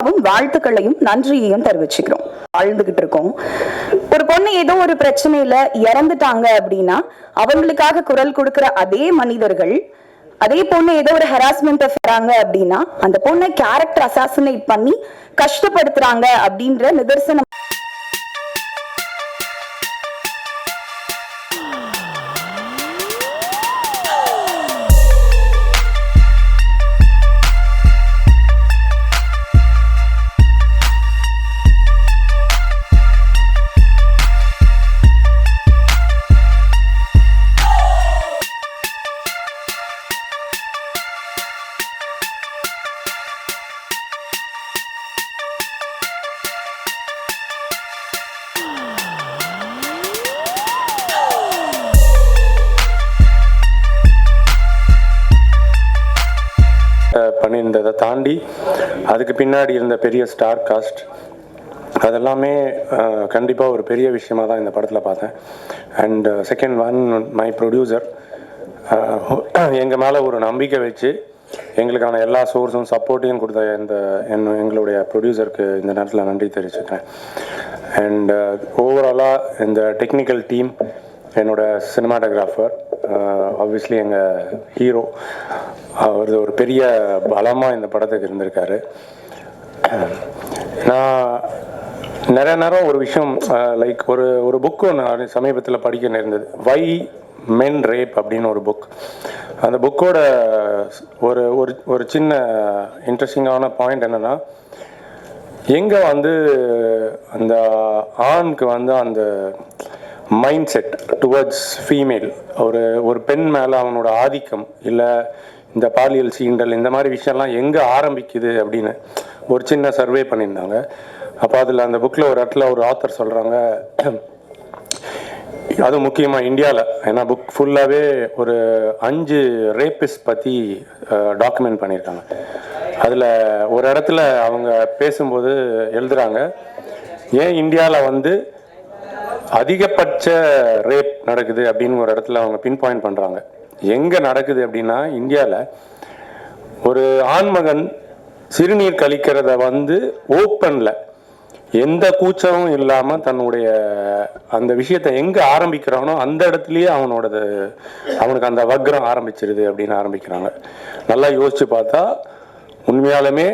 வாழ்த்துக்களையும் நன்றியையும் தெரிவிச்சுக்கிறோம். வாழ்ந்துகிட்டு இருக்கோம். ஒரு பொண்ணு ஏதோ ஒரு பிரச்சனையில இறந்துட்டாங்க அப்படின்னா அவங்களுக்காக குரல் கொடுக்கிற அதே மனிதர்கள் அதே பொண்ணு ஏதோ ஒரு ஹராஸ்மெண்ட் செய்றாங்க அப்படின்னா அந்த பொண்ணை கேரக்டர் அசாசினேட் பண்ணி கஷ்டப்படுத்துறாங்க அப்படின்ற நிதர்சனம் பண்ணியிருந்ததை தாண்டி அதுக்கு பின்னாடி இருந்த பெரிய ஸ்டார் காஸ்ட் அதெல்லாமே கண்டிப்பாக ஒரு பெரிய விஷயமாக தான் இந்த படத்தில் பார்த்தேன். And second one, my producer எங்கள் மேலே ஒரு நம்பிக்கை வச்சு எங்களுக்கான எல்லா சோர்ஸும் சப்போர்ட்டையும் கொடுத்த எங்களுடைய ப்ரொடியூசருக்கு இந்த நேரத்தில் நன்றி தெரிவிச்சுக்கிறேன். அண்ட் ஓவராலாக இந்த டெக்னிக்கல் டீம், என்னோட சினிமாட்டோகிராஃபர், ஆப்வியஸ்லி எங்கள் ஹீரோ, அவர் ஒரு பெரிய பலமாக இந்த படத்துக்கு இருந்திருக்காரு. நான் நிறைய நேரம் ஒரு விஷயம் லைக் ஒரு புக்கு நான் சமீபத்தில் படிக்க நேர்ந்தது, வை மென் ரேப் அப்படின்னு ஒரு புக். அந்த புக்கோட ஒரு ஒரு சின்ன இன்ட்ரெஸ்டிங்கான பாயிண்ட் என்னென்னா, எங்கே அந்த ஆணுக்கு அந்த மைண்ட் செட் டுவர்ட்ஸ் ஃபீமேல், ஒரு பெண் மேலே அவனோட ஆதிக்கம் இல்லை இந்த பாலியல் சீண்டல் இந்த மாதிரி விஷயம்லாம் எங்கே ஆரம்பிக்குது அப்படின்னு ஒரு சின்ன சர்வே பண்ணியிருந்தாங்க. அப்போ அதில் அந்த புக்கில் ஒரு இடத்துல ஒரு ஆத்தர் சொல்கிறாங்க, அது முக்கியமாக இந்தியாவில், ஏன்னா புக் ஃபுல்லாகவே ஒரு 5 ரேப்பிஸ்ட் பற்றி டாக்குமெண்ட் பண்ணியிருக்காங்க. அதில் ஒரு இடத்துல அவங்க பேசும்போது எழுதுகிறாங்க, ஏன் இந்தியாவில் அதிகபட்ச ரேப் நடக்குது அப்படின்னு ஒரு இடத்துல அவங்க பின் பாயிண்ட் பண்ணுறாங்க. எங்கே நடக்குது அப்படின்னா, இந்தியாவில் ஒரு ஆண்மகன் சிறுநீர் கழிக்கிறத ஓப்பனில் எந்த கூச்சமும் இல்லாமல் தன்னுடைய அந்த விஷயத்தை எங்கே ஆரம்பிக்கிறானோ அந்த இடத்துலையே அவனுக்கு அந்த வக்ரம் ஆரம்பிச்சிருது அப்படின்னு ஆரம்பிக்கிறாங்க. நல்லா யோசித்து பார்த்தா உண்மையாலுமே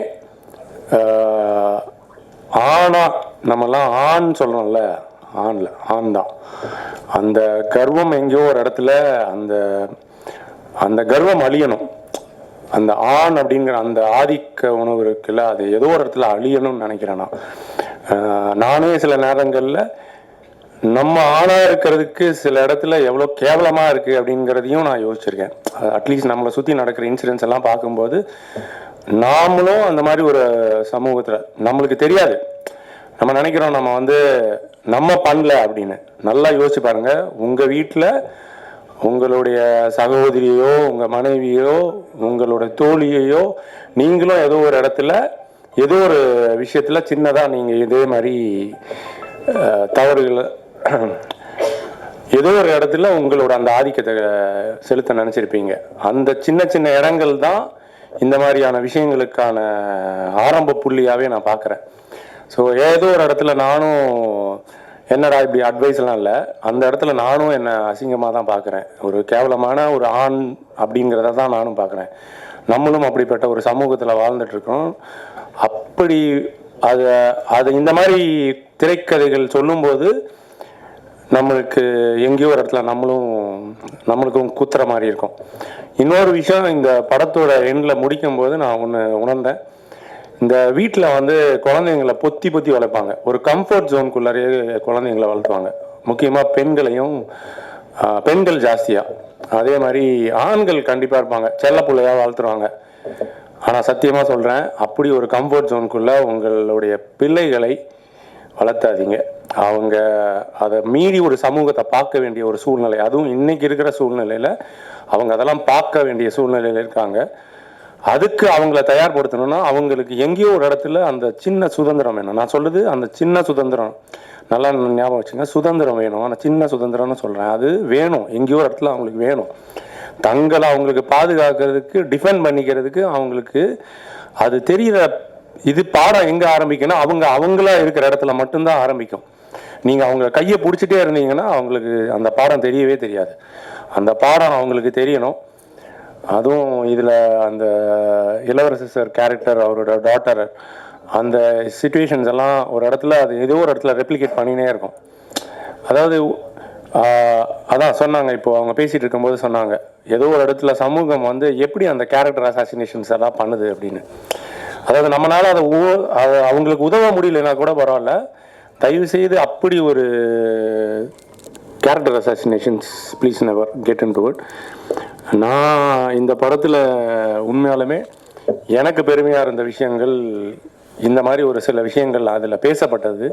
ஆணா நம்மலாம் ஆண் சொல்கிறோம்ல, ஆண் தான். அந்த கர்வம் எங்கேயோ ஒரு இடத்துல அந்த கர்வம் அழியணும். அந்த ஆண் அப்படிங்கிற அந்த ஆதிக்க உணவு இருக்குல்ல, அது ஏதோ ஒரு இடத்துல அழியணும்னு நினைக்கிறேன். நானே சில நேரங்களில் நம்ம ஆணாக இருக்கிறதுக்கு சில இடத்துல எவ்வளோ கேவலமாக இருக்குது அப்படிங்கிறதையும் நான் யோசிச்சிருக்கேன். அட்லீஸ்ட் நம்மளை சுற்றி நடக்கிற இன்சிடென்ட்ஸ் எல்லாம் பார்க்கும்போது நாமளும் அந்த மாதிரி ஒரு சமூகத்தில் நம்மளுக்கு தெரியாது, நம்ம நினைக்கிறோம் நம்ம பண்ணல அப்படின்னு. நல்லா யோசிச்சு பாருங்க, உங்கள் வீட்டில் உங்களுடைய சகோதரியோ உங்கள் மனைவியோ உங்களோட தோழியையோ நீங்களும் ஏதோ ஒரு இடத்துல ஏதோ ஒரு விஷயத்தில் சின்னதாக நீங்கள் இதே மாதிரி தவறுகளை ஏதோ ஒரு இடத்துல உங்களோட அந்த ஆதிக்கத்தை செலுத்த நினச்சிருப்பீங்க. அந்த சின்ன சின்ன இடங்கள் தான் இந்த மாதிரியான விஷயங்களுக்கான ஆரம்ப புள்ளியாகவே நான் பார்க்குறேன். ஸோ ஏதோ ஒரு இடத்துல நானும் என்னடா இப்படி அட்வைஸ்லாம் இல்லை, அந்த இடத்துல நானும் என்னை அசிங்கமாக தான் பார்க்குறேன். ஒரு கேவலமான ஒரு ஆண் அப்படிங்கிறத தான் நானும் பார்க்குறேன். நம்மளும் அப்படிப்பட்ட ஒரு சமூகத்தில் வாழ்ந்துட்டுருக்கோம். அப்படி அதை இந்த மாதிரி திரைக்கதைகள் சொல்லும்போது நம்மளுக்கு எங்கேயோ ஒரு இடத்துல நம்மளுக்கும் குத்துற மாதிரி இருக்கும். இன்னொரு விஷயம், இந்த படத்தோட எண்டில் முடிக்கும் போது நான் ஒன்று உணர்ந்தேன். இந்த வீட்டில் குழந்தைங்களை பொத்தி வளர்ப்பாங்க. ஒரு கம்ஃபர்ட் ஜோனுக்குள்ளாரே குழந்தைங்களை வளர்த்துவாங்க. முக்கியமாக பெண்கள் ஜாஸ்தியாக. அதே மாதிரி ஆண்கள் கண்டிப்பாக இருப்பாங்க, செல்ல பிள்ளையாக வளர்த்துருவாங்க. ஆனால் சத்தியமாக சொல்கிறேன், அப்படி ஒரு கம்ஃபர்ட் ஜோனுக்குள்ளே உங்களுடைய பிள்ளைகளை வளர்த்தாதீங்க. அவங்க அதை மீறி ஒரு சமூகத்தை பார்க்க வேண்டிய ஒரு சூழ்நிலை, அதுவும் இன்னைக்கு இருக்கிற சூழ்நிலையில் அவங்க அதெல்லாம் பார்க்க வேண்டிய சூழ்நிலையில் இருக்காங்க. அதுக்கு அவங்கள தயார்படுத்தணும்னா அவங்களுக்கு எங்கேயோ ஒரு இடத்துல அந்த சின்ன சுதந்திரம் வேணும். நான் சொல்லுது அந்த சின்ன சுதந்திரம், நல்லா ஞாபகம் வச்சுங்க, சுதந்திரம் வேணும். ஆனால் சின்ன சுதந்திரம்னு சொல்கிறேன், அது வேணும், எங்கேயோ ஒரு இடத்துல அவங்களுக்கு வேணும். தங்களை அவங்களுக்கு பாதுகாக்கிறதுக்கு, டிஃபெண்ட் பண்ணிக்கிறதுக்கு அவங்களுக்கு அது தெரிகிற இது பாடம் எங்கே ஆரம்பிக்குன்னா அவங்களா இருக்கிற இடத்துல மட்டும்தான் ஆரம்பிக்கும். நீங்கள் அவங்க கையை பிடிச்சிட்டே இருந்தீங்கன்னா அவங்களுக்கு அந்த பாடம் தெரியவே தெரியாது. அந்த பாடம் அவங்களுக்கு தெரியணும். அதுவும் இதில் அந்த இளவரசர் சார் கேரக்டர், அவரோட டாட்டர், அந்த சிச்சுவேஷன்ஸ் எல்லாம் ஒரு இடத்துல அது ஏதோ ஒரு இடத்துல ரெப்ளிகேட் பண்ணினே இருக்கும். அதாவது அதான் சொன்னாங்க, இப்போது அவங்க பேசிகிட்டு இருக்கும்போது சொன்னாங்க, ஏதோ ஒரு இடத்துல சமூகம் வந்து எப்படி அந்த கேரக்டர் அசாசினேஷன்ஸ் எல்லாம் பண்ணுது அப்படின்னு. அதாவது நம்மளால் அதை அவங்களுக்கு உதவ முடியலன்னா கூட பரவாயில்ல, தயவு செய்து அப்படி ஒரு character assassinations please never get in to it. நான் இந்த படத்தில் உண்மையாலுமே எனக்கு பெருமையாக இருந்த விஷயங்கள், இந்த மாதிரி ஒரு சில விஷயங்கள் அதில் பேசப்பட்டது.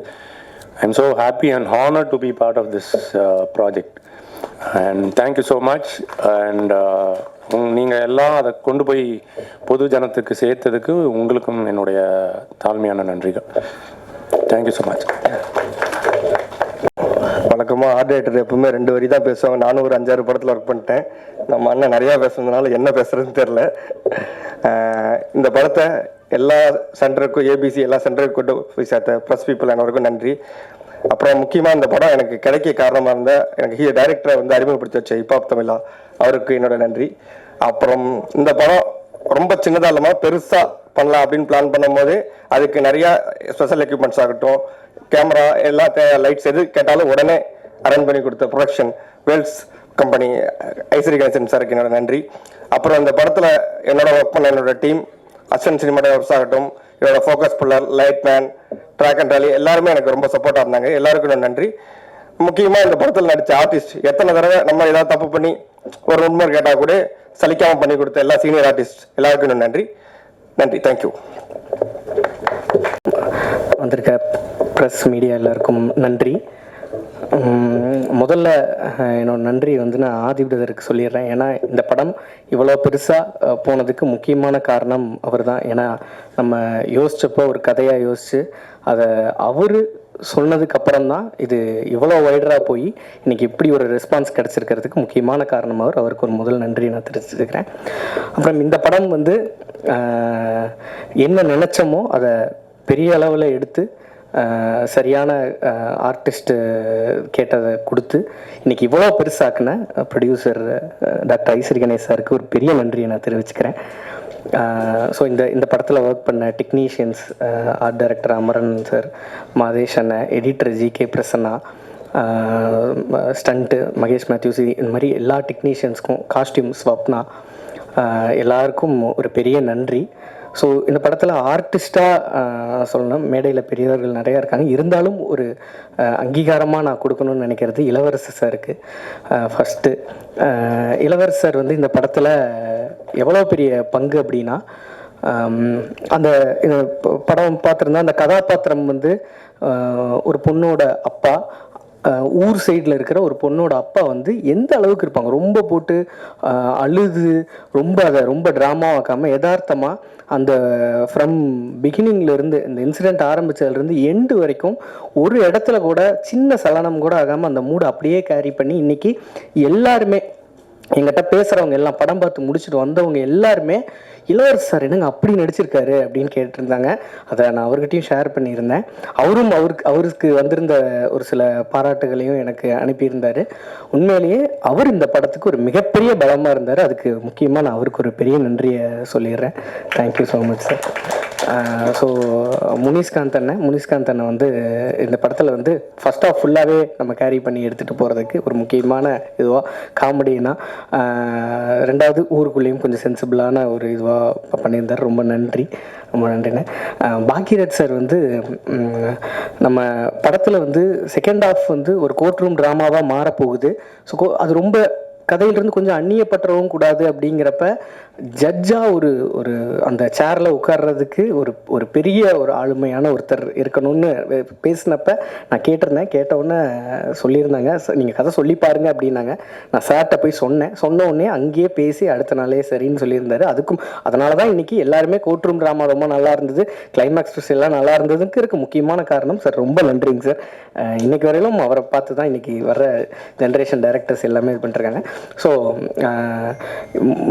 I'm so happy and honored to be part of this project. And thank you so much. And நீங்கள் எல்லாம் அதை கொண்டு போய் பொது ஜனத்துக்கு சேர்த்ததுக்கு உங்களுக்கும் என்னுடைய தாழ்மையான நன்றிகள். Thank you so much. வணக்கமாக ஆர்ட் டைரக்டர் எப்பவுமே 2 வரி தான் பேசுவாங்க. நானும் ஒரு 5-6 படத்தில் ஒர்க் பண்ணிட்டேன். நம்ம அண்ணன் நிறையா பேசுனதுனால என்ன பேசுறதுன்னு தெரில. இந்த படத்தை எல்லா சென்டருக்கும், ஏபிசி எல்லா சென்டருக்கும் கொண்டு போய் சேர்த்த ப்ரெஸ் பீப்புள் அனைவருக்கும் நன்றி. அப்புறம் முக்கியமாக இந்த படம் எனக்கு கிடைக்க காரணமாக இருந்த எனக்கு டைரக்டரை வந்து அறிமுகப்படுத்தி வச்ச ஹிப்ஹாப் தமிழா அவருக்கு என்னோட நன்றி. அப்புறம் இந்த படம் ரொம்ப சின்னதாக இல்லாமல் பெருசாக பண்ணலாம் அப்படின்னு பிளான் பண்ணும்போது அதுக்கு நிறையா ஸ்பெஷல் எக்யூப்மெண்ட்ஸ் ஆகட்டும், கேமரா, எல்லா லைட்ஸ் எது கேட்டாலும் உடனே அரேஞ்ச் பண்ணி கொடுத்த ப்ரொடக்ஷன் வேல்ஸ் கம்பெனி ஐஸ்வரி கணேசன் சாருக்கு என்னோட நன்றி. அப்புறம் இந்த படத்தில் என்னோட ஒர்க் பண்ண என்னோட டீம், அசிஸ்டன்ட் சினிமாட்டோகிராஃபர்ஸ் ஆகட்டும், என்னோட focus puller, light man, track and trolley எல்லாருமே எனக்கு ரொம்ப சப்போர்ட்டாக இருந்தாங்க. எல்லாருக்கும் நன்றி. முக்கியமாக இந்த படத்தில் நடித்த ஆர்டிஸ்ட், எத்தனை தடவை நம்ம ஏதாவது தப்பு பண்ணி ஒரு உண்மை கேட்டால் கூட சலிக்காமல் பண்ணி கொடுத்த எல்லா சீனியர் ஆர்டிஸ்ட் எல்லாருக்கும் நன்றி. தேங்க்யூ. வந்திருக்க ப்ரெஸ் மீடியா எல்லாருக்கும் நன்றி. முதல்ல என்னோட நன்றி வந்து நான் ஆதி பிரதருக்கு சொல்லிடுறேன். ஏன்னா இந்த படம் இவ்வளோ பெருசாக போனதுக்கு முக்கியமான காரணம் அவர் தான். ஏன்னா நம்ம யோசிச்சப்போ ஒரு கதையாக யோசித்து அதை அவர் சொன்னதுக்கு அப்புறம்தான் இது இவ்வளோ வைடராக போய் இன்றைக்கி இப்படி ஒரு ரெஸ்பான்ஸ் கிடச்சிருக்கிறதுக்கு முக்கியமான காரணம் அவருக்கு ஒரு முதல் நன்றி நான் தெரிஞ்சுக்கிறேன். அப்புறம் இந்த படம் வந்து என்ன நினச்சோமோ அதை பெரிய அளவில் எடுத்து சரியான ஆர்டிஸ்ட்டு கேட்டதை கொடுத்து இன்றைக்கி இவ்வளோ பெருசாக்குன ப்ரொடியூசர் டாக்டர் ஐஸ்வரி கணேஷ் சாருக்கு ஒரு பெரிய நன்றியை நான் தெரிவிச்சுக்கிறேன். ஸோ இந்த படத்தில் ஒர்க் பண்ண technicians, art director Amaran sir, Madhesh அண்ணன், editor G K Prasanna, stunt Mahesh Mathews, இந்த மாதிரி எல்லா டெக்னீஷியன்ஸ்க்கும், காஸ்டியூம் ஸ்வப்னா, எல்லாருக்கும் ஒரு பெரிய நன்றி. ஸோ இந்த படத்தில் ஆர்டிஸ்ட்டாக சொல்லணும், மேடையில் பெரியவர்கள் நிறையா இருக்காங்க, இருந்தாலும் ஒரு அங்கீகாரமாக நான் கொடுக்கணும்னு நினைக்கிறது இளவரசர் சாருக்கு. ஃபஸ்ட்டு இளவரசர் வந்து இந்த படத்தில் எவ்வளோ பெரிய பங்கு அப்படின்னா, அந்த படம் பார்த்துருந்தா அந்த கதாபாத்திரம் வந்து ஒரு பொண்ணோட அப்பா, ஊர் சைடில் இருக்கிற ஒரு பொண்ணோட அப்பா வந்து எந்த அளவுக்கு இருப்பாங்க, ரொம்ப போட்டு அழுது ரொம்ப ட்ராமாவாக்காமல் யதார்த்தமாக அந்த ஃப்ரம் பிகினிங்லேருந்து இந்த இன்சிடெண்ட் ஆரம்பித்ததுலேருந்து எண்டு வரைக்கும் ஒரு இடத்துல கூட சின்ன சலனம் கூட ஆகாமல் அந்த மூடை அப்படியே கேரி பண்ணி இன்றைக்கி எல்லாருமே எங்கிட்ட பேசுகிறவங்க எல்லாம், படம் பார்த்து முடிச்சுட்டு வந்தவங்க எல்லாருமே இளவரசர் சார் என்னங்க அப்படி நடிச்சிருக்காரு அப்படின்னு கேட்டிருந்தாங்க. அதை நான் அவர்கிட்டையும் ஷேர் பண்ணியிருந்தேன். அவருக்கு வந்திருந்த ஒரு சில பாராட்டுகளையும் எனக்கு அனுப்பியிருந்தார். உண்மையிலேயே அவர் இந்த படத்துக்கு ஒரு மிகப்பெரிய பலமாக இருந்தார். அதுக்கு முக்கியமாக நான் அவருக்கு ஒரு பெரிய நன்றியை சொல்லிடுறேன். Thank you so much sir. So Munishkanth அண்ணன் வந்து இந்த படத்தில் வந்து ஃபர்ஸ்ட் ஆஃப் ஃபுல்லாகவே நம்ம கேரி பண்ணி எடுத்துகிட்டு போகிறதுக்கு ஒரு முக்கியமான இதுவாக காமெடினா, ரெண்டாவது ஊருக்குள்ளேயும் கொஞ்சம் சென்சிபிளான ஒரு இதுவாக பண்ணியிருந்தார். ரொம்ப நன்றிண்ணே. பாக்கியராஜ் சார் வந்து நம்ம படத்தில் வந்து செகண்ட் ஹாஃப் வந்து ஒரு கோர்ட் ரூம் ட்ராமாவாக மாறப்போகுது. ஸோ அது ரொம்ப கதையிலிருந்து கொஞ்சம் அந்நியப்பற்றவும் கூடாது அப்படிங்கிறப்ப ஜட்ஜாக ஒரு அந்த சேரில் உட்கார்றதுக்கு ஒரு பெரிய ஒரு ஆளுமையான ஒருத்தர் இருக்கணும்னு பேசினப்ப நான் கேட்டவுடனே சொல்லியிருந்தாங்க, நீங்கள் கதை சொல்லி பாருங்க அப்படின்னாங்க. நான் சார்கிட்ட போய் சொன்ன உடனே அங்கேயே பேசி அடுத்த நாளே சரின்னு சொல்லியிருந்தாரு. அதனால தான் இன்றைக்கி எல்லாருமே கோர்ட் ரூம் ட்ராமா ரொம்ப நல்லா இருந்தது, கிளைமேக்ஸ் ட்விஸ்ட் எல்லாம் நல்லா இருந்ததுக்கு இருக்க முக்கியமான காரணம் சார். ரொம்ப நன்றிங்க சார். இன்றைக்கி வரையிலும் அவரை பார்த்து தான் இன்றைக்கி வர ஜென்ரேஷன் டைரக்டர்ஸ் எல்லாமே இது பண்ணிருக்காங்க. ஸோ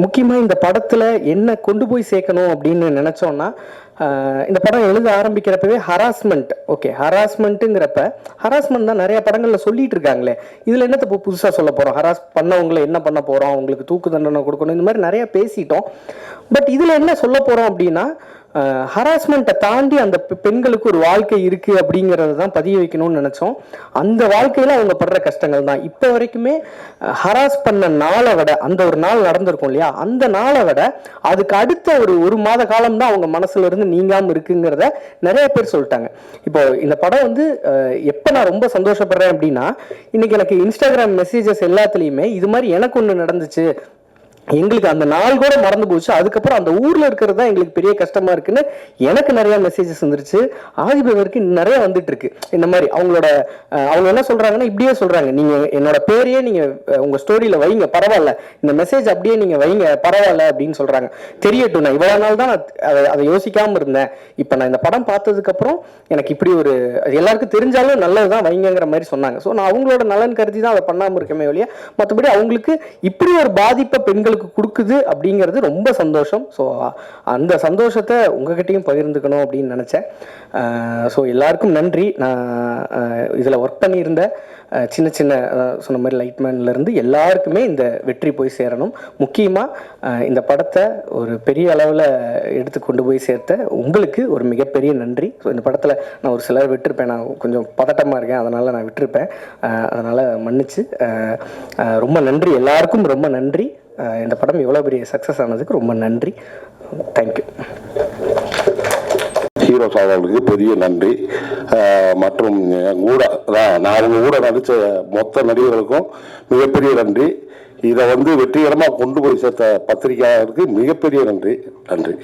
முக்கியமாக இந்த படத்தில் என்ன கொண்டு போய் சேர்க்கணும் அப்படின்னு நினச்சோன்னா, இந்த படம் எழுத ஆரம்பிக்கிறப்பவே ஹராஸ்மெண்ட், ஓகே ஹராஸ்மெண்ட்டுங்கிறப்ப ஹராஸ்மெண்ட் தான் நிறைய படங்களில் சொல்லிட்டு இருக்காங்களே, இதில் என்னத்தை இப்போ புதுசாக சொல்ல போகிறோம், ஹராஸ் பண்ணவங்களை என்ன பண்ண போகிறோம், அவங்களுக்கு தூக்கு தண்டனை கொடுக்கணும், இந்த மாதிரி நிறைய பேசிட்டோம். பட் இதில் என்ன சொல்ல போகிறோம் அப்படின்னா, ஹராஸ்மெண்ட்டை தாண்டி அந்த பெண்களுக்கு ஒரு வாழ்க்கை இருக்குது அப்படிங்கிறத தான் பதிய வைக்கணும்னு நினச்சோம். அந்த வாழ்க்கையில் அவங்க படுற கஷ்டங்கள் தான் இப்போ வரைக்குமே. ஹராஸ் பண்ண நாளை விட, அந்த ஒரு நாள் நடந்திருக்கும் இல்லையா, அந்த நாளை விட அதுக்கு அடுத்த ஒரு மாத காலம் தான் அவங்க மனசுல இருந்து நீங்காமல் இருக்குங்கிறத நிறைய பேர் சொல்லிட்டாங்க. இப்போ இந்த படம் வந்து எப்போ நான் ரொம்ப சந்தோஷப்படுறேன் அப்படின்னா, இன்னைக்கு எனக்கு இன்ஸ்டாகிராம் மெசேஜஸ் எல்லாத்துலேயுமே இது மாதிரி எனக்கு ஒன்று நடந்துச்சு, எங்களுக்கு அந்த நாள் கூட மறந்து போச்சு, அதுக்கப்புறம் அந்த ஊர்ல இருக்கிறது தான் எங்களுக்கு பெரிய கஷ்டமா இருக்குன்னு எனக்கு நிறைய மெசேஜஸ் வந்துருச்சு. ஆதிபவருக்கு நிறைய வந்துட்டு இருக்கு. இந்த மாதிரி அவங்க என்ன சொல்றாங்கன்னா, இப்படியே சொல்றாங்க, நீங்க என்னோட பேரையே நீங்க உங்க ஸ்டோரியில வைங்க பரவாயில்ல, இந்த மெசேஜ் அப்படியே நீங்க வைங்க பரவாயில்ல அப்படின்னு சொல்றாங்க. தெரியட்டும், நான் இவ்வளவு நாள் தான் அதை யோசிக்காம இருந்தேன், இப்ப நான் இந்த படம் பார்த்ததுக்கு அப்புறம் எனக்கு இப்படி ஒரு எல்லாருக்கும் தெரிஞ்சாலும் நல்லதுதான் வைங்கிற மாதிரி சொன்னாங்க. ஸோ நான் அவங்களோட நலன் கருதி தான் அதை பண்ணாம இருக்கமே ஒழிய, மற்றபடி அவங்களுக்கு இப்படி ஒரு பாதிப்பை பெண்களுக்கு கொடுக்குது அப்படிங்கிறது ரொம்ப சந்தோஷம். ஸோ அந்த சந்தோஷத்தை உங்ககிட்டையும் பகிர்ந்துக்கணும் அப்படின்னு நினச்சேன். ஸோ எல்லாருக்கும் நன்றி. நான் இதில் ஒர்க் பண்ணியிருந்த சின்ன சின்ன சொன்ன மாதிரி லைட்மேன்லேருந்து எல்லாருக்குமே இந்த வெற்றி போய் சேரணும். முக்கியமாக இந்த படத்தை ஒரு பெரிய அளவில் எடுத்து கொண்டு போய் சேர்த்த உங்களுக்கு ஒரு மிகப்பெரிய நன்றி. ஸோ இந்த படத்தில் நான் ஒரு சிலர் விட்டுருப்பேன், நான் கொஞ்சம் பதட்டமாக இருக்கேன், அதனால் நான் விட்டுருப்பேன், அதனால் மன்னிச்சு. ரொம்ப நன்றி, எல்லாருக்கும் ரொம்ப நன்றி. இந்த படம் இவ்வளோ பெரிய சக்ஸஸ் ஆனதுக்கு ரொம்ப நன்றி. தேங்க்யூ. ஹீரோ சாதவர்களுக்கு பெரிய நன்றி. மற்றும் கூட நான் அவங்க கூட நடித்த மொத்த நடிகர்களுக்கும் மிகப்பெரிய நன்றி. இதை வந்து வெற்றிகரமாக கொண்டு போய் சேர்த்த பத்திரிகையாளருக்கு மிகப்பெரிய நன்றி. நன்றி.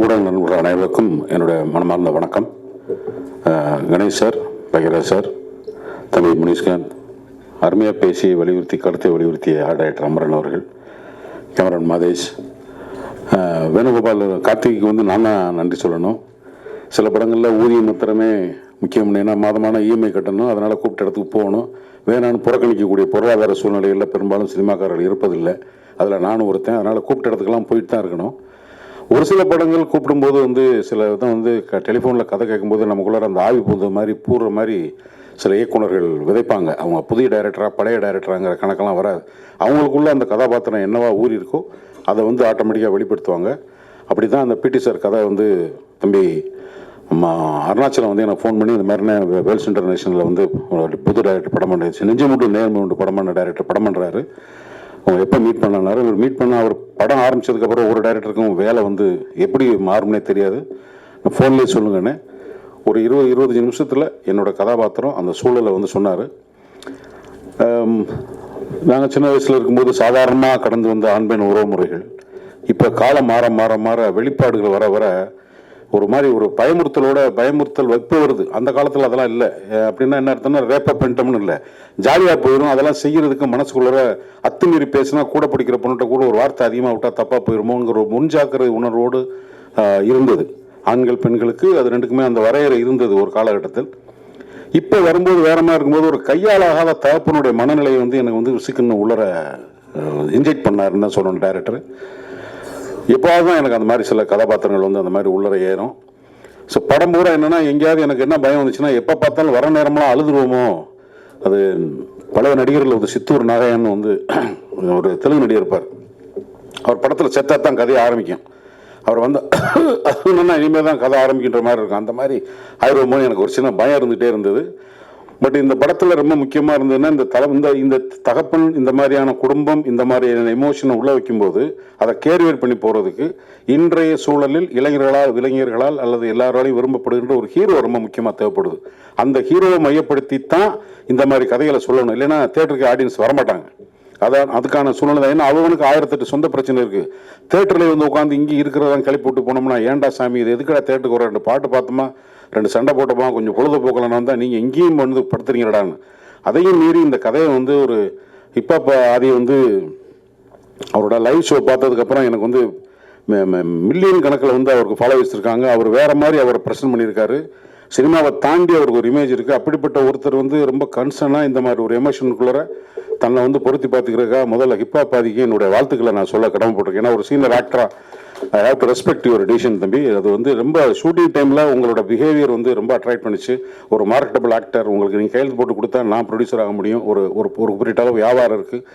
ஊடக நண்பர்கள் அனைவருக்கும் என்னுடைய மனமார்ந்த வணக்கம். கணேஷ் சார், பகிரா சார், தம்பி முனிஷ்காந்த், அருமையாக பேசி வலியுறுத்தி கருத்தை வலியுறுத்திய டைரக்டர் அமரன் அவர்கள், கேமரன் மாதேஷ், வேணுகோபால், கார்த்திக்கு வந்து நான் தான் நன்றி சொல்லணும். சில படங்களில் ஊதியம் மாத்திரமே முக்கியம், ஏன்னா மாதமான இஎம்ஐ கட்டணும், அதனால் கூப்பிட்ட இடத்துக்கு போகணும், வேணான்னு புறக்கணிக்கக்கூடிய பொருளாதார சூழ்நிலைகளில் பெரும்பாலும் சினிமாக்காரர்கள் இருப்பதில்லை. அதில் நானும் ஒருத்தன். அதனால் கூப்பிட்ட இடத்துக்கெல்லாம் போயிட்டு தான் இருக்கணும். ஒரு சில படங்கள் கூப்பிடும்போது வந்து சில தான் வந்து டெலிஃபோனில் கதை கேட்கும்போது நமக்குள்ளார அந்த ஆவி பூந்த மாதிரி பூர்ற மாதிரி சில இயக்குனர்கள் விதைப்பாங்க. அவங்க புதிய டைரக்டராக பழைய டைரக்டராங்கிற கணக்கெல்லாம் வராது. அவங்களுக்குள்ள அந்த கதாபாத்திரம் என்னவா ஊறி இருக்கோ அதை வந்து ஆட்டோமேட்டிக்காக வெளிப்படுத்துவாங்க. அப்படி தான் அந்த பிடி சார் கதை வந்து தம்பி அருணாச்சலம் வந்து எனக்கு ஃபோன் பண்ணி இந்த மாதிரி வேல்ஸ் இன்டர்நேஷனலில் வந்து புது டைரக்டர் படம் பண்ணுறது, நெஞ்சு மட்டும் நேர்மை உண்டு படம் பண்ண டைரக்டர் படம் பண்ணுறாரு, அவங்க எப்போ மீட் பண்ணாரு. இவர் மீட் பண்ண அவர் படம் ஆரம்பித்ததுக்கப்புறம் ஒரு டைரக்டருக்கும் வேலை வந்து எப்படி மாறும்னே தெரியாது, ஃபோன்லேயே சொல்லுங்கன்னு ஒரு 20-25 நிமிஷத்தில் என்னோடய கதாபாத்திரம் அந்த சூழலை வந்து சொன்னார். நாங்கள் சின்ன வயசில் இருக்கும்போது சாதாரணமாக கடந்து வந்த ஆண்பெண் உறவு முறைகள் இப்போ காலம் மாற மாற மாற வெளிப்பாடுகள் வர வர ஒரு மாதிரி ஒரு பயமுறுத்தல் வைப்பு வருது. அந்த காலத்தில் அதெல்லாம் இல்லை. அப்படின்னா என்ன அர்த்தம்னா, ரேப்பை பண்ணிட்டோம்னு இல்லை, ஜாலியாக போயிடும். அதெல்லாம் செய்கிறதுக்கு மனசுக்குள்ள அத்துமீறி பேசினா கூட படிக்கிற பொண்ணுகிட்ட கூட ஒரு வார்த்தை அதிகமாக விட்டால் தப்பாக போயிடுமோங்கிற ஒரு முன்ஜாக்கிரதை உணர்வோடு இருந்தது. ஆண்கள் பெண்களுக்கு அது ரெண்டுக்குமே அந்த வரையறை இருந்தது ஒரு காலகட்டத்தில். இப்போ வரும்போது வேற மாதிரி இருக்கும்போது ஒரு கையாளாகாத தகப்பனுடைய மனநிலையை வந்து எனக்கு வந்து ருசிக்கணும் உள்ளர இன்ஜெக்ட் பண்ணாருன்னு தான் சொல்லணும் டைரக்டர். எப்போது தான் எனக்கு அந்த மாதிரி சில கதாபாத்திரங்கள் வந்து அந்த மாதிரி உள்ளர ஏறும். ஸோ படம் பூரா என்னென்னா, எங்கேயாவது எனக்கு என்ன பயம் வந்துச்சுன்னா, எப்போ பார்த்தாலும் வர நேரமெல்லாம் அழுதுருவோமோ. அது பழைய நடிகர்கள் வந்து சித்தூர் நாராயணன் வந்து ஒரு தெலுங்கு நடிகர் இருப்பார். அவர் படத்தில் செத்தா தான் கதையை ஆரம்பிக்கும். அவர் வந்து என்னன்னா இனிமேல் தான் கதை ஆரம்பிக்கின்ற மாதிரி இருக்கும். அந்த மாதிரி ஆயிரமோன்னு எனக்கு ஒரு சின்ன பயம் இருந்துகிட்டே இருந்தது. பட் இந்த படத்தில் ரொம்ப முக்கியமாக இருந்ததுன்னா, இந்த தகப்பன், இந்த மாதிரியான குடும்பம், இந்த மாதிரியான எமோஷனை உள்ள வைக்கும்போது அதை கேரியர் பண்ணி போகிறதுக்கு இன்றைய சூழலில் இளைஞர்களால் அல்லது எல்லாராலையும் விரும்பப்படுகின்ற ஒரு ஹீரோ ரொம்ப முக்கியமாக தேவைப்படுது. அந்த ஹீரோவை மையப்படுத்தி தான் இந்த மாதிரி கதைகளை சொல்லணும். இல்லைன்னா தேட்டருக்கு ஆடியன்ஸ் வரமாட்டாங்க. அதான் அதுக்கான சூழ்நிலை. ஏன்னா அவனுக்கு 1008 சொந்த பிரச்சனை இருக்குது. தேட்டரில் வந்து உட்காந்து இங்கே இருக்கிறதான் கிளப்பி விட்டு போனோம்னா, ஏன்டா சாமி இது எதுக்கடா தேட்டருக்கு வர, 2 பாட்டு பார்த்தோமா, 2 சண்டை போட்டோமா, கொஞ்சம் பொழுதுபோக்கலன்னு வந்தால் நீங்கள் எங்கேயும் வந்து படுத்துறீங்கடான்னு. அதையும் மீறி இந்த கதையை வந்து ஒரு இப்போ அதை வந்து அவரோட லைவ் ஷோ பார்த்ததுக்கப்புறம் எனக்கு வந்து மில்லியன் கணக்கில் வந்து அவருக்கு ஃபாலோவர்ஸ் இருக்காங்க. அவர் வேறு மாதிரி அவரை ப்ரெசென்ட் பண்ணியிருக்காரு. சினிமாவை தாண்டி அவருக்கு ஒரு இமேஜ் இருக்குது. அப்படிப்பட்ட ஒருத்தர் வந்து ரொம்ப கன்சர்னாக இந்த மாதிரி ஒரு எமோஷனுக்குள்ளே தன்னை வந்து பொருத்தி பார்த்துக்கிறதுக்காக முதல்ல ஹிப்ஹாப் பாதிக்கு என்னுடைய வாழ்த்துக்களை நான் சொல்ல கடமைப்பட்டிருக்கேன். ஏன்னா ஒரு சீனியர் ஆக்டராக I have to respect your decision தம்பி. அது வந்து ரொம்ப ஷூட்டிங் டைமில் உங்களோட பிஹேவியர் வந்து ரொம்ப அட்ராக்ட் பண்ணிச்சு. ஒரு மார்க்கெட்டபிள் ஆக்டர், உங்களுக்கு நீங்கள் கையெழுத்து போட்டு கொடுத்தா நான் ப்ரொடியூசர் ஆக முடியும். ஒரு ஒரு குறிப்பிட்ட அளவு வியாபாரம் இருக்குது,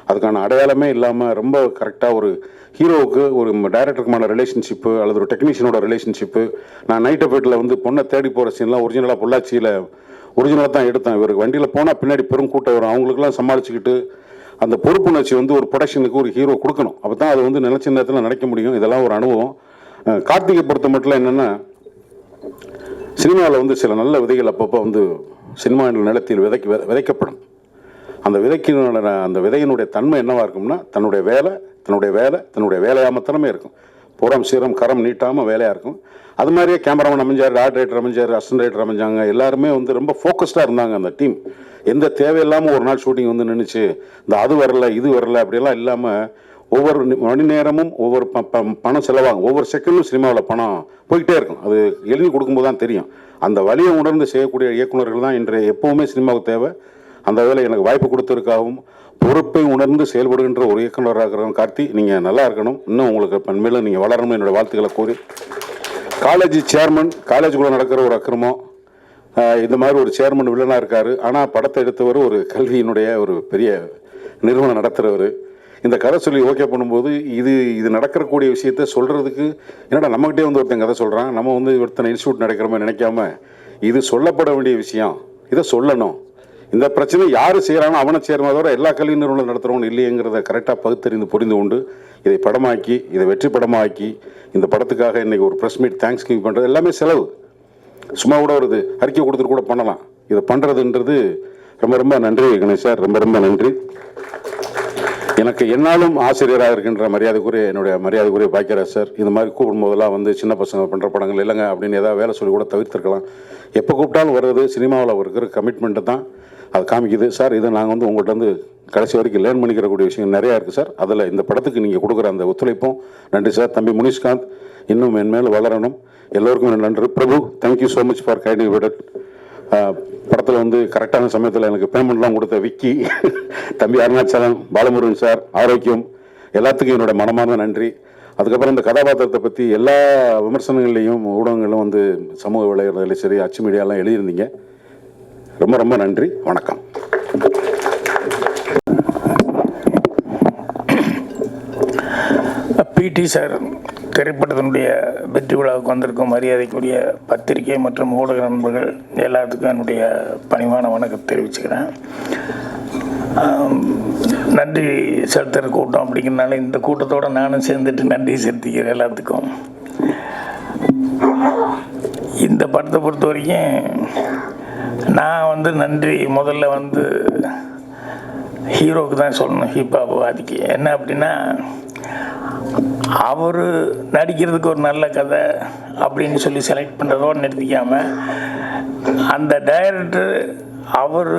அதுக்கான அடையாளமே இல்லாமல் ரொம்ப கரெக்டாக ஒரு ஹீரோவுக்கு ஒரு டைரக்டருக்குமான ரிலேஷன்ஷிப்பு அல்லது ஒரு டெக்னீஷியனோட ரிலேஷன்ஷிப்பு. நான் நைட் வீட்டில் வந்து பொண்ணை தேடி போகிற சீன்லாம் ஒரிஜினலாக பொள்ளாச்சியில் ஒரிஜினலாக தான் எடுத்தேன். இவருக்கு வண்டியில் போனால் பின்னாடி பெரும் கூட்டம் வரும், அவங்களுக்குலாம் சமாளிச்சுக்கிட்டு அந்த பொறுப்புணர்ச்சி வந்து ஒரு ப்ரொடக்ஷனுக்கு ஒரு ஹீரோ கொடுக்கணும். அப்போ தான் அது வந்து நினைச்ச நேரத்தில் நினைக்க முடியும். இதெல்லாம் ஒரு அனுபவம். கார்த்திகை பொறுத்த மட்டும் என்னென்னா, சினிமாவில் வந்து சில நல்ல விதைகள் அப்பப்போ வந்து சினிமா நிலத்தில் விதைக்கப்படும். அந்த அந்த விதையினுடைய தன்மை என்னவாக இருக்கும்னா, தன்னுடைய வேலையாக மாத்திரமே இருக்கும். புறம் சீரம் கரம் நீட்டாமல் வேலையாக இருக்கும். அது மாதிரியே கேமராமேன் அமைஞ்சார், ஆர்ட் ரைட்டர் அமைஞ்சார், அசிஸ்டன்ட் ரைட்டர் அமைஞ்சாங்க. எல்லாருமே வந்து ரொம்ப ஃபோக்கஸ்டாக இருந்தாங்க அந்த டீம். எந்த தேவையில்லாமல் ஒரு நாள் ஷூட்டிங் வந்து நின்றுச்சு, இந்த அது வரல இது வரல அப்படியெல்லாம் இல்லாமல் ஒவ்வொரு மணி நேரமும் ஒவ்வொரு பணம் செலவாகும். ஒவ்வொரு செகண்டும் சினிமாவில் பணம் போய்கிட்டே இருக்கும். அது எழுதி கொடுக்கும்போது தான் தெரியும். அந்த வழியை உணர்ந்து செய்யக்கூடிய இயக்குநர்கள் தான் இன்றைய எப்போவுமே சினிமாவுக்கு தேவை. அந்த வேலை எனக்கு வாய்ப்பு கொடுத்ததுக்காகவும் பொறுப்பை உணர்ந்து செயல்படுகின்ற ஒரு இயக்குநராக இருக்கிறவங்க கார்த்தி, நீங்கள் நல்லா இருக்கணும். இன்னும் உங்களுக்கு பண்மையில் நீங்கள் வளரணும் என்னோடய வாழ்த்துக்களை கூறி, காலேஜ் சேர்மன், காலேஜுக்குள்ளே நடக்கிற ஒரு அக்கிரமம், இந்த மாதிரி ஒரு சேர்மன் வில்லனாக இருக்கார். ஆனால் படத்தை எடுத்தவர் ஒரு கல்வியினுடைய ஒரு பெரிய நிறுவனம் நடத்துகிறவர். இந்த கதை சொல்லி ஓகே பண்ணும்போது இது நடக்கக்கூடிய விஷயத்த சொல்கிறதுக்கு என்னடா நம்மகிட்டே வந்து ஒருத்தன் கதை சொல்கிறான், நம்ம வந்து ஒருத்தனை இன்ஸ்டியூட் நடக்கிற மாதிரி நினைக்காம இது சொல்லப்பட வேண்டிய விஷயம், இதை சொல்லணும். இந்த பிரச்சனை யார் செய்கிறானோ அவனை சேர்ந்ததோட எல்லா கல்வி நிறுவனம் நடத்துகிறவங்க இல்லைங்கிறத கரெக்டாக பகுத்தறிந்து புரிந்து கொண்டு இதை படமாக்கி, இதை வெற்றி படமாக்கி, இந்த படத்துக்காக இன்றைக்கி ஒரு ப்ரெஸ் மீட் தேங்க்ஸ் கிவிங் பண்ணுறது எல்லாமே செலவு. சும்மா கூட ஒரு அறிக்கை கொடுத்துட்டு கூட பண்ணலாம். இதை பண்ணுறதுன்றது ரொம்ப ரொம்ப நன்றி கணேஷ் சார், ரொம்ப ரொம்ப நன்றி. எனக்கு என்னாலும் ஆசிரியராக இருக்கின்ற என்னுடைய மரியாதைக்குரிய பாக்கியராஜ் சார், இந்த மாதிரி கூப்பிடும் போதெல்லாம் வந்து சின்ன பசங்க பண்ணுற படங்கள் இல்லைங்க அப்படின்னு ஏதாவது வேலை சொல்லி கூட தவிர்த்திருக்கலாம். எப்போ கூப்பிட்டாலும் வர்றது சினிமாவில் இருக்கிற கமிட்மெண்ட்டு தான் அது காமிக்குது. சார் இதை நாங்கள் வந்து உங்கள்கிட்ட வந்து கடைசி வரைக்கும் லேர்ன் பண்ணிக்கிறக்கூடிய விஷயம் நிறையா இருக்குது சார். அதில் இந்த படத்துக்கு நீங்கள் கொடுக்குற அந்த ஒத்துழைப்பும் நன்றி சார். தம்பி முனிஷ்காந்த் இன்னும் மென்மேலும் வளரணும். எல்லோருக்கும் நன்றி. Prabhu, thank you so much for kind விடட். படத்தில் வந்து கரெக்டான சமயத்தில் எனக்கு பேமெண்ட்லாம் கொடுத்த விக்கி, தம்பி அருணாச்சலம், பாலமுருகன் சார், ஆரோக்கியம், எல்லாத்துக்கும் என்னோட மனமார்ந்த நன்றி. அதுக்கப்புறம் இந்த கதாபாத்திரத்தை பற்றி எல்லா விமர்சனங்கள்லையும் ஊடகங்களும் வந்து சமூக வலைதளங்களையும் சரி அச்சு மீடியாலாம் எழுதியிருந்தீங்க. ரொம்ப ரொம்ப நன்றி. வணக்கம். பிடி சார் திரைப்படத்தினுடைய வெற்றி விழாவுக்கு வந்திருக்கும் மரியாதைக்குரிய பத்திரிகை மற்றும் ஊடக நண்பர்கள் எல்லாத்துக்கும் என்னுடைய பணிவான வணக்கம் தெரிவிச்சுக்கிறேன். நன்றி செலுத்துகிற கூட்டம் அப்படிங்கிறனால இந்த கூட்டத்தோடு நானும் சேர்ந்துட்டு நன்றி செலுத்திக்கிறேன் எல்லாத்துக்கும். இந்த படத்தை பொறுத்த வரைக்கும் நான் வந்து நன்றி முதல்ல வந்து ஹீரோவுக்கு தான் சொல்லணும், ஹிப்ஹாப் வாதிக்கு. என்ன அப்படின்னா, அவர் நடிக்கிறதுக்கு ஒரு நல்ல கதை அப்படின்னு சொல்லி செலக்ட் பண்ணுறதோடு நிறுத்திக்காமல், அந்த டைரக்டர் அவர்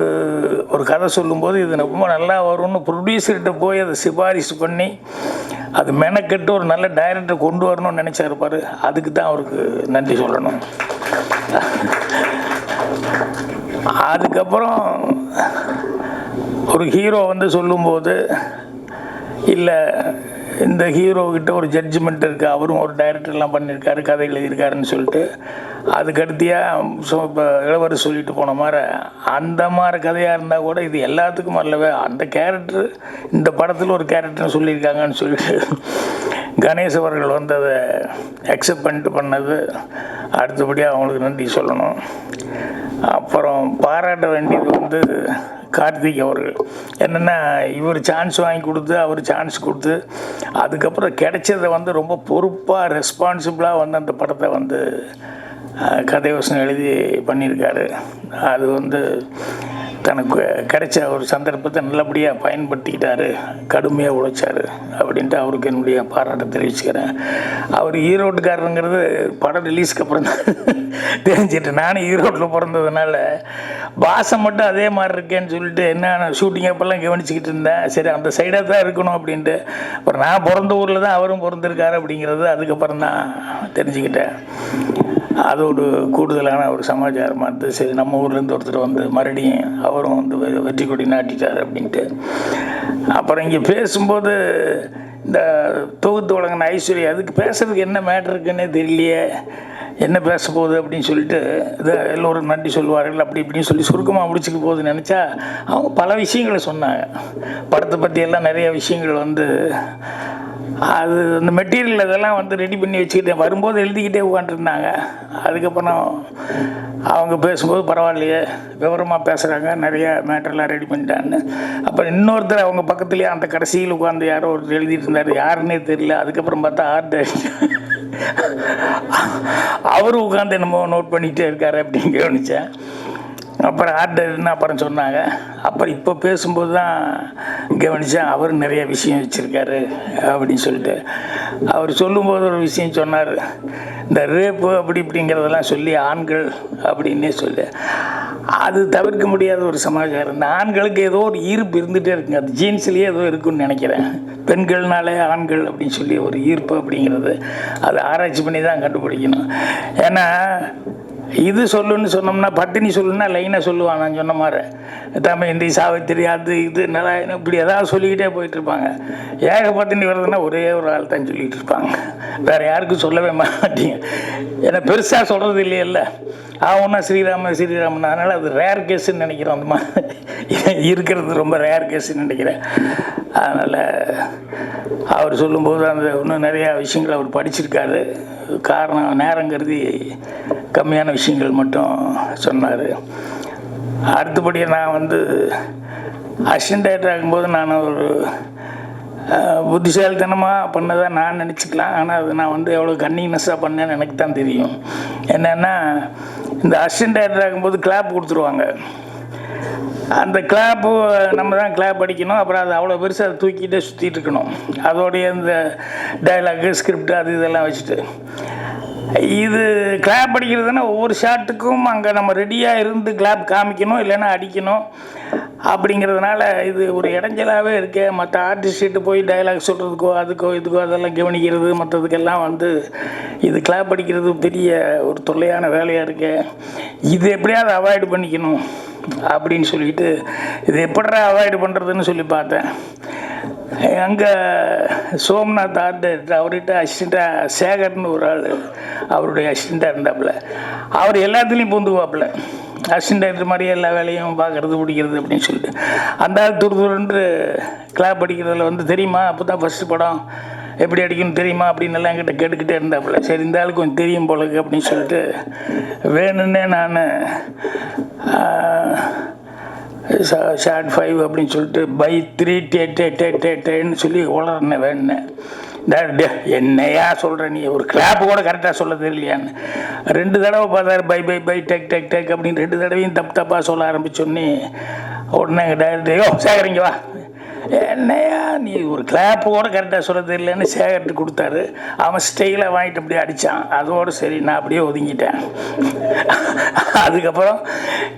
ஒரு கதை சொல்லும்போது இது ரொம்ப நல்லா வரும்னு ப்ரொடியூசர்கிட்ட போய் அதை சிபாரிசு பண்ணி அது மெனக்கெட்டு ஒரு நல்ல டைரக்டர் கொண்டு வரணும்னு நினச்சாருப்பார். அதுக்கு தான் அவருக்கு நன்றி சொல்லணும். அதுக்கப்புறம் ஒரு ஹீரோ வந்து சொல்லும்போது, இல்லை இந்த ஹீரோக்கிட்ட ஒரு ஜட்ஜ்மெண்ட் இருக்குது, அவரும் ஒரு டைரக்டர்லாம் பண்ணியிருக்காரு, கதை எழுதியிருக்காருன்னு சொல்லிட்டு அதுக்கடுத்தியாக இப்போ இளவரசு சொல்லிட்டு போன மாதிரி அந்த மாதிரி கதையாக இருந்தால் கூட இது எல்லாத்துக்கும் வரலவே, அந்த கேரக்டர் இந்த படத்தில் ஒரு கேரக்டர்னு சொல்லியிருக்காங்கன்னு சொல்லிட்டு கணேஷ் அவர்கள் வந்து அதை அக்செப்ட் பண்ணிட்டு பண்ணது அடுத்தபடியாக அவங்களுக்கு நன்றி சொல்லணும். அப்புறம் பாராட்ட வேண்டியது வந்து கார்த்திக் அவர்கள். என்னென்னா, இவர் சான்ஸ் வாங்கி கொடுத்து அவர் சான்ஸ் கொடுத்து அதுக்கப்புறம் கிடைச்சதை வந்து ரொம்ப பொறுப்பாக ரெஸ்பான்சிபிளாக வந்து அந்த படத்தை வந்து கதை வசனம் எழுதி பண்ணியிருக்காரு. அது வந்து தனக்கு கிடைச்ச ஒரு சந்தர்ப்பத்தை நல்லபடியாக பயன்படுத்திக்கிட்டார், கடுமையாக உழைச்சார் அப்படின்ட்டு அவருக்கு என்னுடைய பாராட்டை தெரிவிச்சுக்கிறேன். அவர் ஈரோட்டுக்காரருங்கிறது படம் ரிலீஸ்க்கு அப்புறம் தான் தெரிஞ்சிட்டு, நானும் ஈரோட்டில் பிறந்ததுனால பாசம் மட்டும் அதே மாதிரி இருக்கேன்னு சொல்லிட்டு என்ன ஷூட்டிங் அப்பெல்லாம் கவனிச்சிக்கிட்டு இருந்தேன். சரி, அந்த சைடாக தான் இருக்கணும் அப்படின்ட்டு. அப்புறம் நான் பிறந்த ஊரில் தான் அவரும் பிறந்திருக்காரு அப்படிங்கிறது அதுக்கப்புறம் தான் தெரிஞ்சுக்கிட்டேன். அதோடு கூடுதலான ஒரு சமாச்சாரமாக இருந்தது. சரி, நம்ம ஊர்லேருந்து ஒருத்தர் வந்து மறுபடியும் அவரும் வந்து வெற்றி கொடி நாட்டிட்டார் அப்படின்ட்டு. அப்புறம் இங்கே பேசும்போது இந்த தொகுத்து வழங்கின ஐஸ்வர்யா அதுக்கு பேசுறதுக்கு என்ன மேட்ரு இருக்குன்னே தெரியலையே, என்ன பேச போகுது அப்படின்னு சொல்லிட்டு இதை எல்லோரும் நன்றி சொல்லுவார்கள் அப்படி இப்படின்னு சொல்லி சுருக்கமாக முடிச்சுக்க போகுதுன்னு நினச்சா அவங்க பல விஷயங்களை சொன்னாங்க. படத்தை பற்றியெல்லாம் நிறைய விஷயங்கள் வந்து அது அந்த மெட்டீரியல் இதெல்லாம் வந்து ரெடி பண்ணி வச்சுக்கிட்டேன், வரும்போது எழுதிக்கிட்டே உட்காந்துருந்தாங்க. அதுக்கப்புறம் அவங்க பேசும்போது பரவாயில்லையே விவரமாக பேசுகிறாங்க, நிறைய மேட்டர்லாம் ரெடி பண்ணிட்டான்னு. அப்புறம் இன்னொருத்தர் அவங்க பக்கத்துலேயே அந்த கடைசியில் உட்காந்து யாரோ ஒருத்தர் எழுதிட்டு இருந்தார், யாருன்னே தெரியல. அதுக்கப்புறம் பார்த்தா ஆர்ட் அவரும் உட்காந்து என்னமோ நோட் பண்ணிகிட்டே இருக்காரு அப்படின்னு கவனித்தேன். அப்புறம் ஆர்டர்னு அப்புறம் சொன்னாங்க. அப்புறம் இப்போ பேசும்போது தான் கவனித்தேன் அவர் நிறைய விஷயம் வச்சுருக்காரு அப்படின்னு சொல்லிட்டு. அவர் சொல்லும்போது ஒரு விஷயம் சொன்னார், இந்த ரேப்பு அப்படி இப்படிங்கிறதெல்லாம் சொல்லி ஆண்கள் அப்படின்னே சொல்லி அது தவிர்க்க முடியாத ஒரு சமாச்சாரம். இந்த ஆண்களுக்கு ஏதோ ஒரு ஈர்ப்பு இருந்துகிட்டே இருக்குங்க, அது ஜீன்ஸ்லேயே ஏதோ இருக்குன்னு நினைக்கிறேன். பெண்கள்னாலே ஆண்கள் அப்படின்னு சொல்லி ஒரு ஈர்ப்பு அப்படிங்கிறது அது ஆராய்ச்சி பண்ணி தான் கண்டுபிடிக்கணும். ஏன்னா இது சொல்லுன்னு சொன்னோம்னா பட்டினி சொல்லுன்னா லைனாக சொல்லுவான். நான் சொன்ன மாதிரி தமயந்தி சாவித்திரி அது இது நல்லா இப்படி ஏதாவது சொல்லிக்கிட்டே போயிட்டுருப்பாங்க. பட்டினி வருதுன்னா ஒரே ஒரு ஆள் தான் சொல்லிகிட்டு இருப்பாங்க, வேறு யாருக்கும் சொல்லவே மாட்டீங்க. ஏன்னா பெருசாக சொல்கிறது இல்லையல்ல, அவனா ஸ்ரீராமன் அதனால் அது ரேர் கேஸுன்னு நினைக்கிறோம். அந்த மாதிரி இருக்கிறது ரொம்ப ரேர் கேஸுன்னு நினைக்கிறேன். அதனால் அவர் சொல்லும்போது அந்த இன்னும் நிறையா விஷயங்கள் அவர் படிச்சிருக்காரு. காரணம் நேரம் கருதி கம்மியான விஷயங்கள் மட்டும் சொன்னார். அடுத்தபடியாக நான் வந்து அசிஸ்டன்ட் டைரக்டர் ஆகும்போது நான் ஒரு புத்திசாலித்தனமாக பண்ணதை நான் நினச்சிக்கலாம். ஆனால் அது நான் வந்து எவ்வளோ கன்னினஸ்ஸாக பண்ணேன்னு எனக்கு தான் தெரியும். என்னென்னா இந்த அசிஸ்டன்ட் டைரக்டர் ஆகும்போது கிளாப் கொடுத்துருவாங்க. அந்த கிளாப்பு நம்ம தான் கிளாப் அடிக்கணும். அப்புறம் அது அவ்வளோ பெருசாக அதை தூக்கிட்டே சுற்றிட்டு இருக்கணும். அதோடைய இந்த டைலாகு ஸ்கிரிப்ட் அது இதெல்லாம் வச்சுட்டு இது கிளாப் அடிக்கிறதுனா ஒவ்வொரு ஷாட்டுக்கும் அங்கே நம்ம ரெடியாக இருந்து கிளாப் காமிக்கணும், இல்லைன்னா அடிக்கணும். அப்படிங்கிறதுனால இது ஒரு இடைஞ்சலாகவே இருக்கு. மற்ற ஆர்டிஸ்ட்டு போய் டைலாக் சொல்கிறதுக்கோ அதுக்கோ இதுக்கோ அதெல்லாம் கவனிக்கிறது மற்றதுக்கெல்லாம் வந்து இது கிளாப் அடிக்கிறது பெரிய ஒரு தொல்லையான வேலையாக இருக்கு. இது எப்படியாவது அவாய்டு பண்ணிக்கணும் அப்படின்னு சொல்லிட்டு இது எப்படிடா அவாய்டு பண்ணுறதுன்னு சொல்லி பார்த்தேன். அங்கே சோம்நாத் ஆர்ட் டைரக்டர், அவர்கிட்ட அசிஸ்டண்ட்டாக சேகர்னு ஒரு ஆள் அவருடைய அசிஸ்டண்ட்டாக இருந்தாப்புல. அவர் எல்லாத்துலேயும் பூந்துக்குவாப்புல, அசிஸ்டன்ட் டைரக்டர் மாதிரியே எல்லா வேலையும் பார்க்குறது பிடிக்கிறது அப்படின்னு சொல்லிட்டு. அந்த ஆள் துருதுருன்று கிளாப் அடிக்கிறதுல வந்து தெரியுமா அப்போ தான் ஃபஸ்ட்டு படம் எப்படி அடிக்கணும் தெரியுமா அப்படின்னு எல்லாம் என்கிட்ட கேட்டுக்கிட்டே இருந்தாப்புல. சரி இந்த ஆளுக்கு கொஞ்சம் தெரியும் போலக்கு அப்படின்னு சொல்லிட்டு வேணும்னே நான் ஷார்ட் 5 அப்படின்னு சொல்லிட்டு பை 3 டேன்னு சொல்லி உளறனேன். வேணுன்னு என்னையா சொல்கிற நீ, ஒரு கிளாப்பு கூட கரெக்டாக சொல்ல தெரியலையான்னு 2 தடவை பார்த்தாரு. பை பை பை டெக் டெக் டெக் அப்படின்னு 2 தடவையும் தப்பாக சொல்ல ஆரம்பிச்சோன்னே உடனே எங்கள் டைரக்டர் சேகரிங்க வா, என்னையா நீ ஒரு கிளாப்பு கூட கரெக்டாக சொல்ல தெரியலன்னு சேகர்ட்டு கொடுத்தாரு. அவன் ஸ்டைலாக வாங்கிட்டு அப்படியே அடித்தான். அதோடு சரி நான் அப்படியே ஒதுங்கிட்டேன். அதுக்கப்புறம்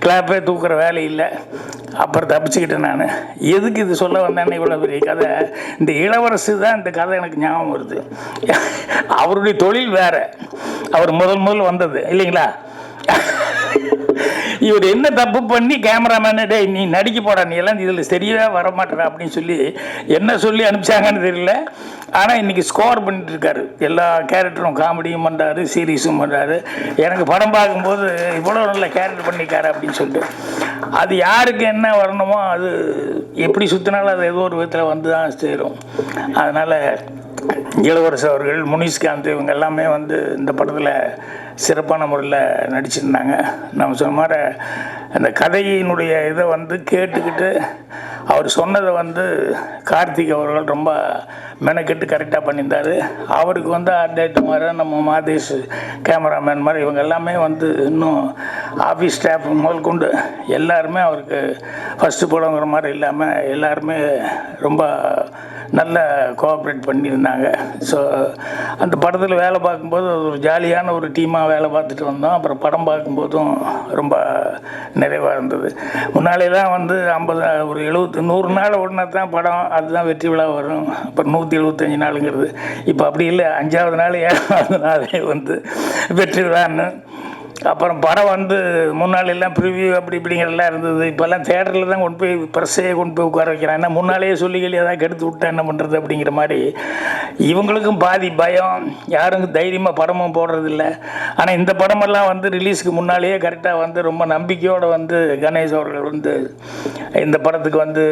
கிளாப்பே தூக்குற வேலை இல்லை. அப்புறம் தப்பிச்சுக்கிட்டேன் நான். எதுக்கு இது சொல்ல வந்தேன்னு இவ்வளோ பெரிய கதை, இந்த இளவரசு தான் இந்த கதை எனக்கு ஞாபகம் வருது. அவருடைய தொழில் வேறு, அவர் முதல் வந்தது இல்லைங்களா. இவர் என்ன தப்பு பண்ணி கேமராமேனு டே நீ நடிக்க போடா, நீ எல்லாம் இதில் சரியாக வரமாட்டேற அப்படின்னு சொல்லி என்ன சொல்லி அனுப்பிச்சாங்கன்னு தெரியல. ஆனால் இன்றைக்கி ஸ்கோர் பண்ணிட்டு இருக்காரு. எல்லா கேரக்டரும் காமெடியும் பண்ணுறாரு, சீரியஸும் பண்ணுறாரு. எனக்கு படம் பார்க்கும்போது இவ்வளோ நல்ல கேரக்டர் பண்ணிக்காரு அப்படின்னு சொல்லிட்டு அது யாருக்கு என்ன வரணுமோ அது எப்படி சுற்றினாலும் அது ஏதோ ஒரு விதத்தில் வந்து தான் சேரும். அதனால் இளவரசு அவர்கள், முனிஷ்காந்த் இவங்க எல்லாமே வந்து இந்த படத்தில் சிறப்பான முறையில் நடிச்சிருந்தாங்க. நம்ம சொன்ன மாதிரி அந்த கதையினுடைய இதை வந்து கேட்டுக்கிட்டு அவர் சொன்னதை வந்து கார்த்திக் அவர்கள் ரொம்ப மெனக்கெட்டு கரெக்டாக பண்ணியிருந்தார். அவருக்கு வந்து ஆர்ட் டைரக்டர் மாதிரி நம்ம மாதேஷ் கேமராமேன் மாதிரி இவங்க எல்லாமே வந்து இன்னும் ஆஃபீஸ் ஸ்டாஃப் முதல் கொண்டு எல்லாருமே அவருக்கு ஃபஸ்ட்டு படங்கிற மாதிரி இல்லாமல் எல்லாருமே ரொம்ப நல்ல கோஆப்ரேட் பண்ணியிருந்தாங்க. ஸோ அந்த படத்தில் வேலை பார்க்கும்போது ஒரு ஜாலியான ஒரு டீமாக வேலை பார்த்துட்டு வந்தோம். அப்புறம் படம் பார்க்கும்போதும் ரொம்ப நிறைவாக இருந்தது. முன்னாலேலாம் வந்து 50 ஒரு 100 நாள் ஓடினா தான் படம் அதுதான் வெற்றி விழா வரும். அப்புறம் 175 நாளுங்கிறது இப்போ அப்படி இல்லை. 5வது நாள் 7வது நாளே வந்து வெற்றி விழான்னு அப்புறம் படம் வந்து முன்னாள் எல்லாம் ப்ரிவ்யூ அப்படி இப்படிங்கிறதெல்லாம் இருந்தது. இப்போல்லாம் தேட்டரில் தான் கொண்டு போய் ப்ரெஸ்ஸையே கொண்டு போய் உட்கார வைக்கிறான். ஏன்னா முன்னாலேயே சொல்லி ஏதாவது கெடுத்து விட்டா என்ன பண்ணுறது அப்படிங்கிற மாதிரி இவங்களுக்கும் பாதி பயம், யாரும் தைரியமாக படமும் போடுறதில்ல. ஆனால் இந்த படமெல்லாம் வந்து ரிலீஸுக்கு முன்னாலேயே கரெக்டாக வந்து ரொம்ப நம்பிக்கையோடு வந்து கணேஷ் அவர்கள் வந்து இந்த படத்துக்கு வந்து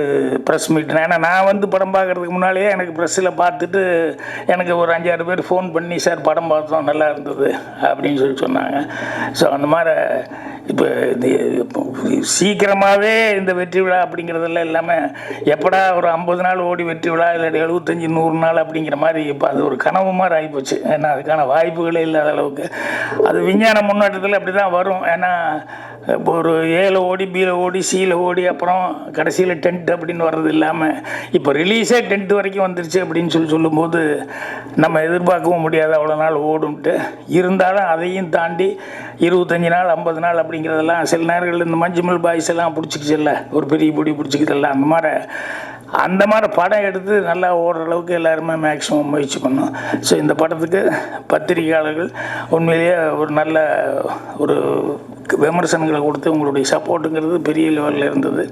ப்ரெஸ் மீட், ஏன்னா நான் வந்து படம் பார்க்குறதுக்கு முன்னாலேயே எனக்கு ப்ரெஸ்ஸில் பார்த்துட்டு எனக்கு ஒரு 5-6 பேர் ஃபோன் பண்ணி சார் படம் பார்த்தோம் நல்லா இருந்தது அப்படின்னு சொல்லி சொன்னாங்க. ஸோ அந்த மாதிரி இப்போ சீக்கிரமாகவே இந்த வெற்றி விழா அப்படிங்கிறதெல்லாம் இல்லாமல் எப்படா ஒரு 50 நாள் ஓடி வெற்றி விழா இல்லை 75-100 நாள் அப்படிங்கிற மாதிரி இப்போ அது ஒரு கனவு மாதிரி ஆகிப்போச்சு. ஏன்னா அதுக்கான வாய்ப்புகளே இல்லாத அளவுக்கு அது விஞ்ஞான முன்னேற்றத்தில் அப்படி தான் வரும். ஏன்னா இப்போ ஒரு ஏல ஓடி பியில் ஓடி சியில் ஓடி அப்புறம் கடைசியில் டென்ட் அப்படின்னு வர்றது இல்லாமல் இப்போ ரிலீஸே டென்ட் வரைக்கும் வந்துருச்சு அப்படின்னு சொல்லும்போது நம்ம எதிர்பார்க்கவும் முடியாது அவ்வளோ நாள் ஓடும்ட்டு. இருந்தாலும் அதையும் தாண்டி 25 நாள் 50 நாள் அப்படிங்கிறதெல்லாம் சில நேரங்களில் இந்த மஞ்சுமல் பாய்ஸ் எல்லாம் பிடிச்சிக்கிச்சல்ல, ஒரு பெரிய பொடி பிடிச்சிக்கிதெல்லாம் அந்த மாதிரி படம் எடுத்து நல்லா ஓடுற அளவுக்கு எல்லாருமே மேக்ஸிமம் முயற்சி பண்ணோம். ஸோ இந்த படத்துக்கு பத்திரிகையாளர்கள் உண்மையிலேயே ஒரு நல்ல ஒரு விமர்சனங்களை கொடுத்து உங்களுடைய சப்போர்ட்டுங்கிறது பெரிய லெவலில் இருந்தது.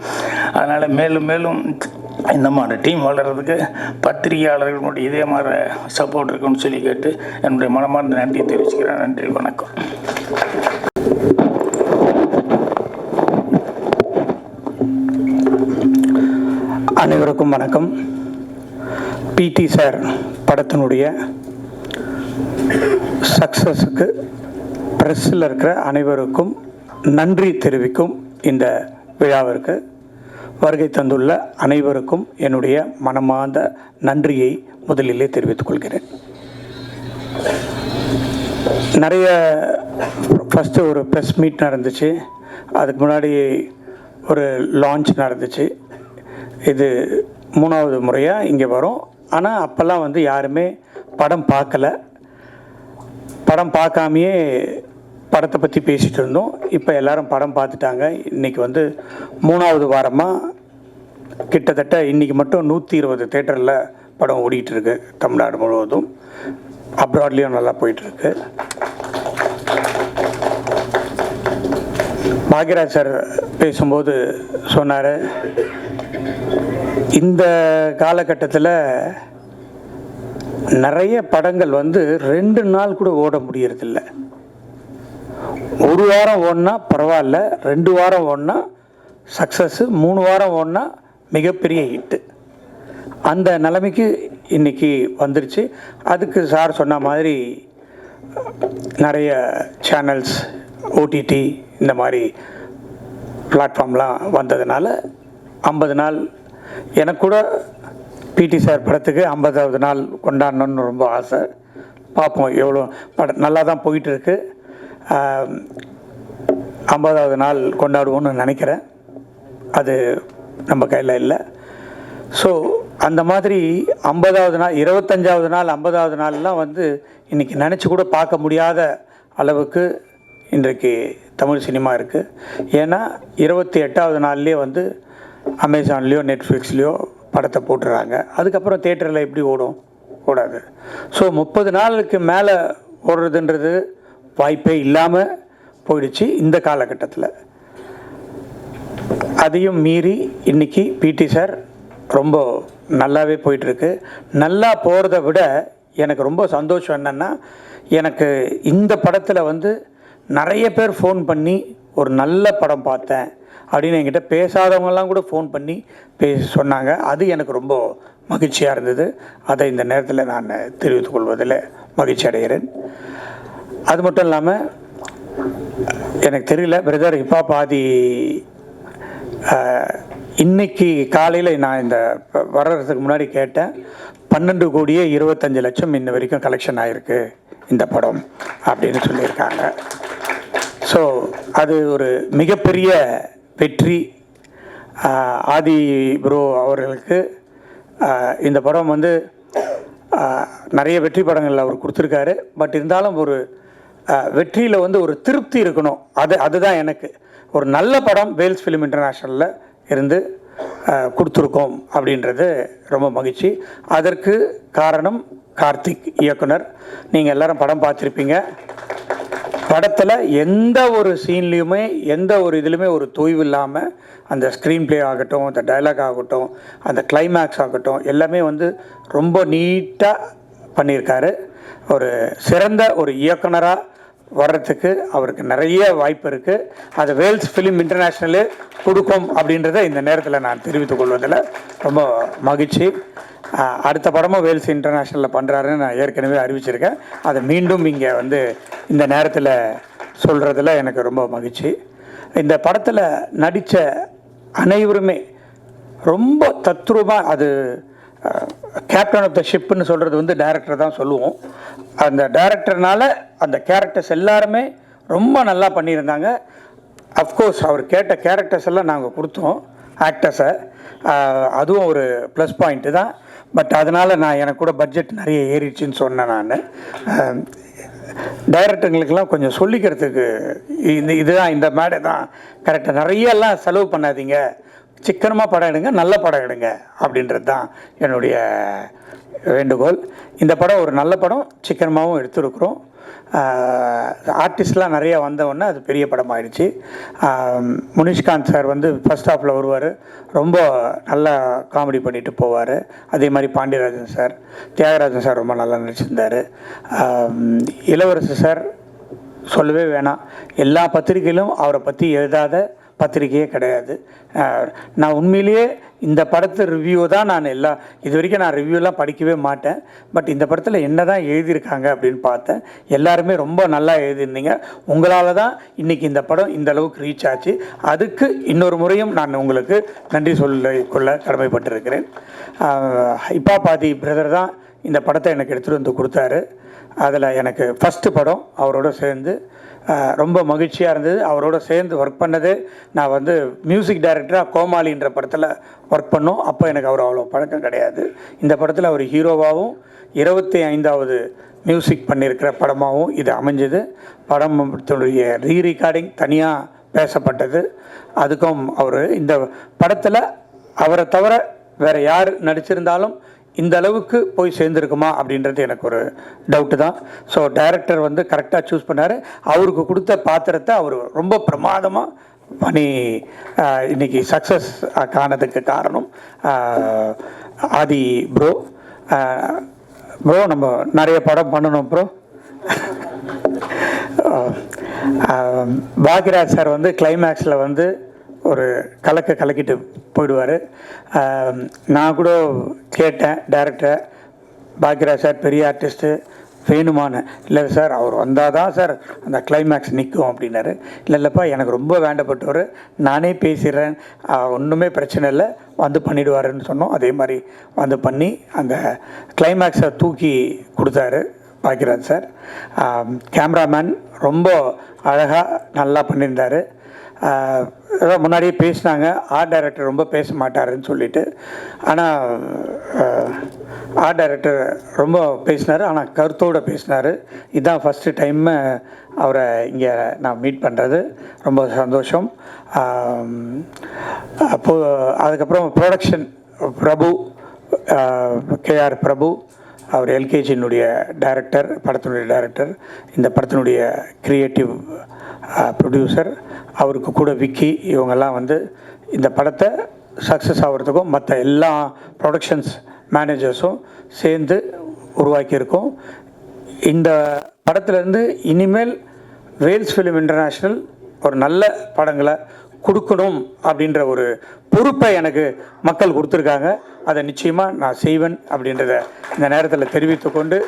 அதனால் மேலும் மேலும் இந்த மாதிரி டீம் வளர்கிறதுக்கு பத்திரிகையாளர்களுடைய இதே மாதிரி சப்போர்ட் இருக்குன்னு சொல்லி கேட்டு என்னுடைய மனமார்ந்த நன்றியை தெரிவிச்சுக்கிறேன். நன்றி, வணக்கம். அனைவருக்கும் வணக்கம். பிடி சார் படத்தினுடைய சக்ஸஸுக்கு ப்ரெஸ்ஸில் இருக்கிற அனைவருக்கும் நன்றி தெரிவிக்கும் இந்த விழாவிற்கு வருகை தந்துள்ள அனைவருக்கும் என்னுடைய மனமார்ந்த நன்றியை முதலிலே தெரிவித்துக் கொள்கிறேன். நிறைய ஃபஸ்ட்டு ஒரு ப்ரெஸ் மீட் நடந்துச்சு, அதுக்கு முன்னாடி ஒரு லான்ச் நடந்துச்சு. இது 3வது முறையாக இங்கே வரும். ஆனால் அப்போல்லாம் வந்து யாருமே படம் பார்க்கல, படம் பார்க்காமையே படத்தை பற்றி பேசிகிட்டு இருந்தோம். இப்போ எல்லோரும் படம் பார்த்துட்டாங்க. இன்றைக்கி வந்து 3வது வாரமாக கிட்டத்தட்ட இன்றைக்கி மட்டும் 120 தேட்டரில் படம் ஓடிட்டுருக்கு தமிழ்நாடு முழுவதும். அப்ராட்லேயும் நல்லா போயிட்டுருக்கு. பாக்யராஜ் சார் பேசும்போது சொன்னார், இந்த காலகட்டத்தில் நிறைய படங்கள் வந்து 2 நாள் கூட ஓட முடியறதில்ல. 1 வாரம் ஓடினா பரவாயில்ல, 2 வாரம் ஓடினா சக்ஸஸ்ஸு, 3 வாரம் ஓடினா மிகப்பெரிய ஹிட்டு. அந்த நிலைமைக்கு இன்றைக்கி வந்துருச்சு. அதுக்கு சார் சொன்ன மாதிரி நிறைய சேனல்ஸ், ஓடிடி இந்த மாதிரி பிளாட்ஃபார்ம்லாம் வந்ததுனால 50 நாள் எனக்கு கூட பிடி சார் படத்துக்கு 50வது நாள் கொண்டாடணுன்னு ரொம்ப ஆசை. பார்ப்போம், எவ்வளோ படம் நல்லா தான் போயிட்டுருக்கு. 50வது நாள் கொண்டாடுவோன்னு நினைக்கிறேன். அது நம்ம கையில் இல்லை. ஸோ அந்த மாதிரி 50வது நாள், 25வது நாள், 50வது நாள்லாம் வந்து இன்றைக்கி நினச்சி கூட பார்க்க முடியாத அளவுக்கு இன்றைக்கு தமிழ் சினிமா இருக்குது. ஏன்னா 28வது நாள்லேயே வந்து அமேசான்லேயோ நெட்ஃப்ளிக்ஸ்லேயோ படத்தை போட்டுறாங்க. அதுக்கப்புறம் தேட்டரில் எப்படி ஓடாது. ஸோ 30 நாளுக்கு மேலே ஓடுறதுன்றது வாய்ப்பே இல்லாமல் போயிடுச்சு இந்த காலகட்டத்தில். அதையும் மீறி இன்றைக்கி பிடி சார் ரொம்ப நல்லாவே போயிட்டுருக்கு. நல்லா போகிறத விட எனக்கு ரொம்ப சந்தோஷம் என்னென்னா, எனக்கு இந்த படத்தில் வந்து நிறைய பேர் ஃபோன் பண்ணி ஒரு நல்ல படம் பார்த்தேன் அப்படின்னு என்கிட்ட பேசாதவங்கெல்லாம் கூட ஃபோன் பண்ணி சொன்னாங்க. அது எனக்கு ரொம்ப மகிழ்ச்சியாக இருந்தது. அதை இந்த நேரத்தில் நான் தெரிவித்துக் கொள்வதில் மகிழ்ச்சி அடைகிறேன். அது மட்டும் இல்லாமல் எனக்கு தெரியல பிரதர், இப்போ பாதி இன்னைக்கு காலையில் நான் இந்த வர்றதுக்கு முன்னாடி கேட்டேன், 12,25,00,000 இன்ன வரைக்கும் கலெக்ஷன் ஆகிருக்கு இந்த படம் அப்படின்னு சொல்லியிருக்காங்க. ஸோ அது ஒரு மிகப்பெரிய வெற்றி. ஆதி ப்ரோ அவர்களுக்கு இந்த படம் வந்து நிறைய வெற்றி படங்கள் அவர் கொடுத்துருக்காரு. பட் இருந்தாலும் ஒரு வெற்றியில் வந்து ஒரு திருப்தி இருக்கணும். அதுதான் எனக்கு ஒரு நல்ல படம் வேல்ஸ் ஃபிலிம் இன்டர்நேஷ்னலில் இருந்து கொடுத்துருக்கோம் அப்படின்றது ரொம்ப மகிழ்ச்சி. அதற்கு காரணம் கார்த்திக் இயக்குனர். நீங்கள் எல்லோரும் படம் பார்த்துருப்பீங்க. படத்தில் எந்த ஒரு சீன்லேயுமே எந்த ஒரு இதுலையுமே ஒரு தொய்வு இல்லாமல் அந்த ஸ்க்ரீன் ப்ளே ஆகட்டும், அந்த டைலாக் ஆகட்டும், அந்த கிளைமேக்ஸ் ஆகட்டும், எல்லாமே வந்து ரொம்ப நீட்டாக பண்ணியிருக்காரு. ஒரு சிறந்த ஒரு இயக்குனராக வர்றதுக்கு அவருக்கு நிறைய வாய்ப்பு இருக்குது. அது வேல்ஸ் ஃபிலிம் இன்டர்நேஷ்னலு கொடுக்கும் அப்படின்றத இந்த நேரத்தில் நான் தெரிவித்துக் கொள்வதில் ரொம்ப மகிழ்ச்சி. அடுத்த படமும் வேல்ஸ் இன்டர்நேஷ்னலில் பண்ணுறாருன்னு நான் ஏற்கனவே அறிவிச்சிருக்கேன். அதை மீண்டும் இங்கே வந்து இந்த நேரத்தில் சொல்கிறதுல எனக்கு ரொம்ப மகிழ்ச்சி. இந்த படத்தில் நடித்த அனைவருமே ரொம்ப தத்ரூபமாக, அது கேப்டன் ஆஃப் த ஷிப்புன்னு சொல்கிறது வந்து டைரக்டர் தான் சொல்லுவோம். அந்த டைரக்டர்னால அந்த கேரக்டர்ஸ் எல்லாருமே ரொம்ப நல்லா பண்ணியிருந்தாங்க. அஃப்கோர்ஸ் அவர் கேட்ட கேரக்டர்ஸ் எல்லாம் நாங்கள் கொடுத்தோம் ஆக்டர்ஸை, அதுவும் ஒரு ப்ளஸ் பாயிண்ட்டு தான். பட் அதனால் எனக்கு கூட பட்ஜெட் நிறைய ஏறிடுச்சின்னு சொன்னேன். நான் டைரக்டருங்களுக்கெல்லாம் கொஞ்சம் சொல்லிக்கிறதுக்கு இதுதான், இந்த மேடை தான் கரெக்டாக, நிறையெல்லாம் செலவு பண்ணாதீங்க, சிக்கனமாக படம் எடுங்க, நல்ல படம் எடுங்க அப்படின்றது தான் என்னுடைய வேண்டுகோள். இந்த படம் ஒரு நல்ல படம், சிக்கனமாகவும் எடுத்துருக்குறோம். ஆர்டிஸ்ட்லாம் நிறைய வந்தவுடனே அது பெரிய படம் ஆயிடுச்சு. முனிஷ்காந்த் சார் வந்து ஃபர்ஸ்ட் ஹாஃபில் வருவார், ரொம்ப நல்லா காமெடி பண்ணிட்டு போவார். அதே மாதிரி பாண்டியராஜன் சார், தியாகராஜன் சார் ரொம்ப நல்லா நடிச்சிருந்தார். இளவரசு சார் சொல்லவே வேணாம், எல்லா பத்திரிகையிலும் அவரை பற்றி எழுதாத பத்திரிகையே கிடையாது. நான் உண்மையிலேயே இந்த படத்து ரிவ்யூ தான் இது வரைக்கும் நான் ரிவ்யூலாம் படிக்கவே மாட்டேன். பட் இந்த படத்தில் என்ன தான் எழுதியிருக்காங்க அப்படின்னு பார்த்தேன். எல்லாருமே ரொம்ப நல்லா எழுதியிருந்தீங்க. உங்களால் தான் இன்றைக்கி இந்த படம் இந்த அளவுக்கு ரீச் ஆச்சு. அதுக்கு இன்னொரு முறையும் நான் உங்களுக்கு நன்றி சொல்லிக்கொள்ள கடமைப்பட்டிருக்கிறேன். இப்பா பாதி பிரதர் தான் இந்த படத்தை எனக்கு எடுத்துகிட்டு வந்து கொடுத்தாரு. அதில் எனக்கு ஃபஸ்ட்டு படம் அவரோட சேர்ந்து ரொம்ப மகிழ்ச்சியாக இருந்தது. அவரோட சேர்ந்து ஒர்க் பண்ணது, நான் வந்து மியூசிக் டைரக்டராக கோமாளின்ற படத்தில் ஒர்க் பண்ணோம். அப்போ எனக்கு அவர் அவ்வளோ பழக்கம் கிடையாது. இந்த படத்தில் அவர் ஹீரோவாகவும் 25வது மியூசிக் பண்ணியிருக்கிற படமாகவும் இது அமைஞ்சது. படத்துடைய ரீரெக்கார்டிங் தனியாக பேசப்பட்டது. அதுக்கும் அவர் இந்த படத்தில் அவரை தவிர வேறு யார் நடிச்சிருந்தாலும் இந்த அளவுக்கு போய் சேர்ந்துருக்குமா அப்படின்றது எனக்கு ஒரு டவுட்டு தான். ஸோ டைரக்டர் வந்து கரெக்டாக சூஸ் பண்ணார். அவருக்கு கொடுத்த பாத்திரத்தை அவர் ரொம்ப பிரமாதமாக பண்ணி இன்றைக்கி சக்ஸஸ் காணதுக்கு காரணம் ஆதி ப்ரோ. ப்ரோ நம்ம நிறைய படம் பண்ணணும் ப்ரோ. பாக்யராஜ் சார் வந்து கிளைமேக்ஸில் வந்து ஒரு கலக்கிட்டு போயிடுவார். நான் கூட கேட்டேன் டைரக்டரை, பாக்யராஜ் சார் பெரிய ஆர்டிஸ்ட்டு வேணுமான்னு. இல்லை சார் அவர் வந்தால் தான் சார் அந்த கிளைமேக்ஸ் நிற்கும் அப்படின்னாரு. இல்லைப்பா எனக்கு ரொம்ப வேண்டப்பட்டவர், நானே பேசிடுறேன், ஒன்றுமே பிரச்சனை இல்லை, வந்து பண்ணிவிடுவாருன்னு சொன்னோம். அதே மாதிரி வந்து பண்ணி அந்த கிளைமேக்ஸை தூக்கி கொடுத்தாரு பாக்யராஜ் சார். கேமராமேன் ரொம்ப அழகாக நல்லா பண்ணியிருந்தார். முன்னாடியே பேசினாங்க, ஆர்ட் டைரக்டர் ரொம்ப பேச மாட்டாருன்னு சொல்லிட்டு. ஆனால் ஆர்ட் டைரக்டர் ரொம்ப பேசினார், ஆனால் கருத்தோடு பேசினார். இதுதான் ஃபஸ்ட்டு டைம் அவரை இங்கே நான் மீட் பண்ணுறது, ரொம்ப சந்தோஷம். அப்போது அதுக்கப்புறம் ப்ரொடக்ஷன் பிரபு, கேஆர் பிரபு, அவர் எல்கேஜியினுடைய டைரக்டர், படத்தினுடைய டைரக்டர், இந்த படத்தினுடைய கிரியேட்டிவ் ப்ரொடியூசர், அவருக்கு கூட விக்கி, இவங்கெல்லாம் வந்து இந்த படத்தை சக்ஸஸ் ஆகிறதுக்கும் மற்ற எல்லா ப்ரொடக்ஷன்ஸ் மேனேஜர்ஸும் சேர்ந்து உருவாக்கியிருக்கோம். இந்த படத்துலேருந்து இனிமேல் வேல்ஸ் ஃபிலிம் இன்டர்நேஷ்னல் ஒரு நல்ல படங்களை கொடுக்கணும் அப்படின்ற ஒரு பொறுப்பை எனக்கு மக்கள் கொடுத்துருக்காங்க. அதை நிச்சயமாக நான் செய்வேன் அப்படின்றத இந்த நேரத்தில் தெரிவித்துக்கொண்டு,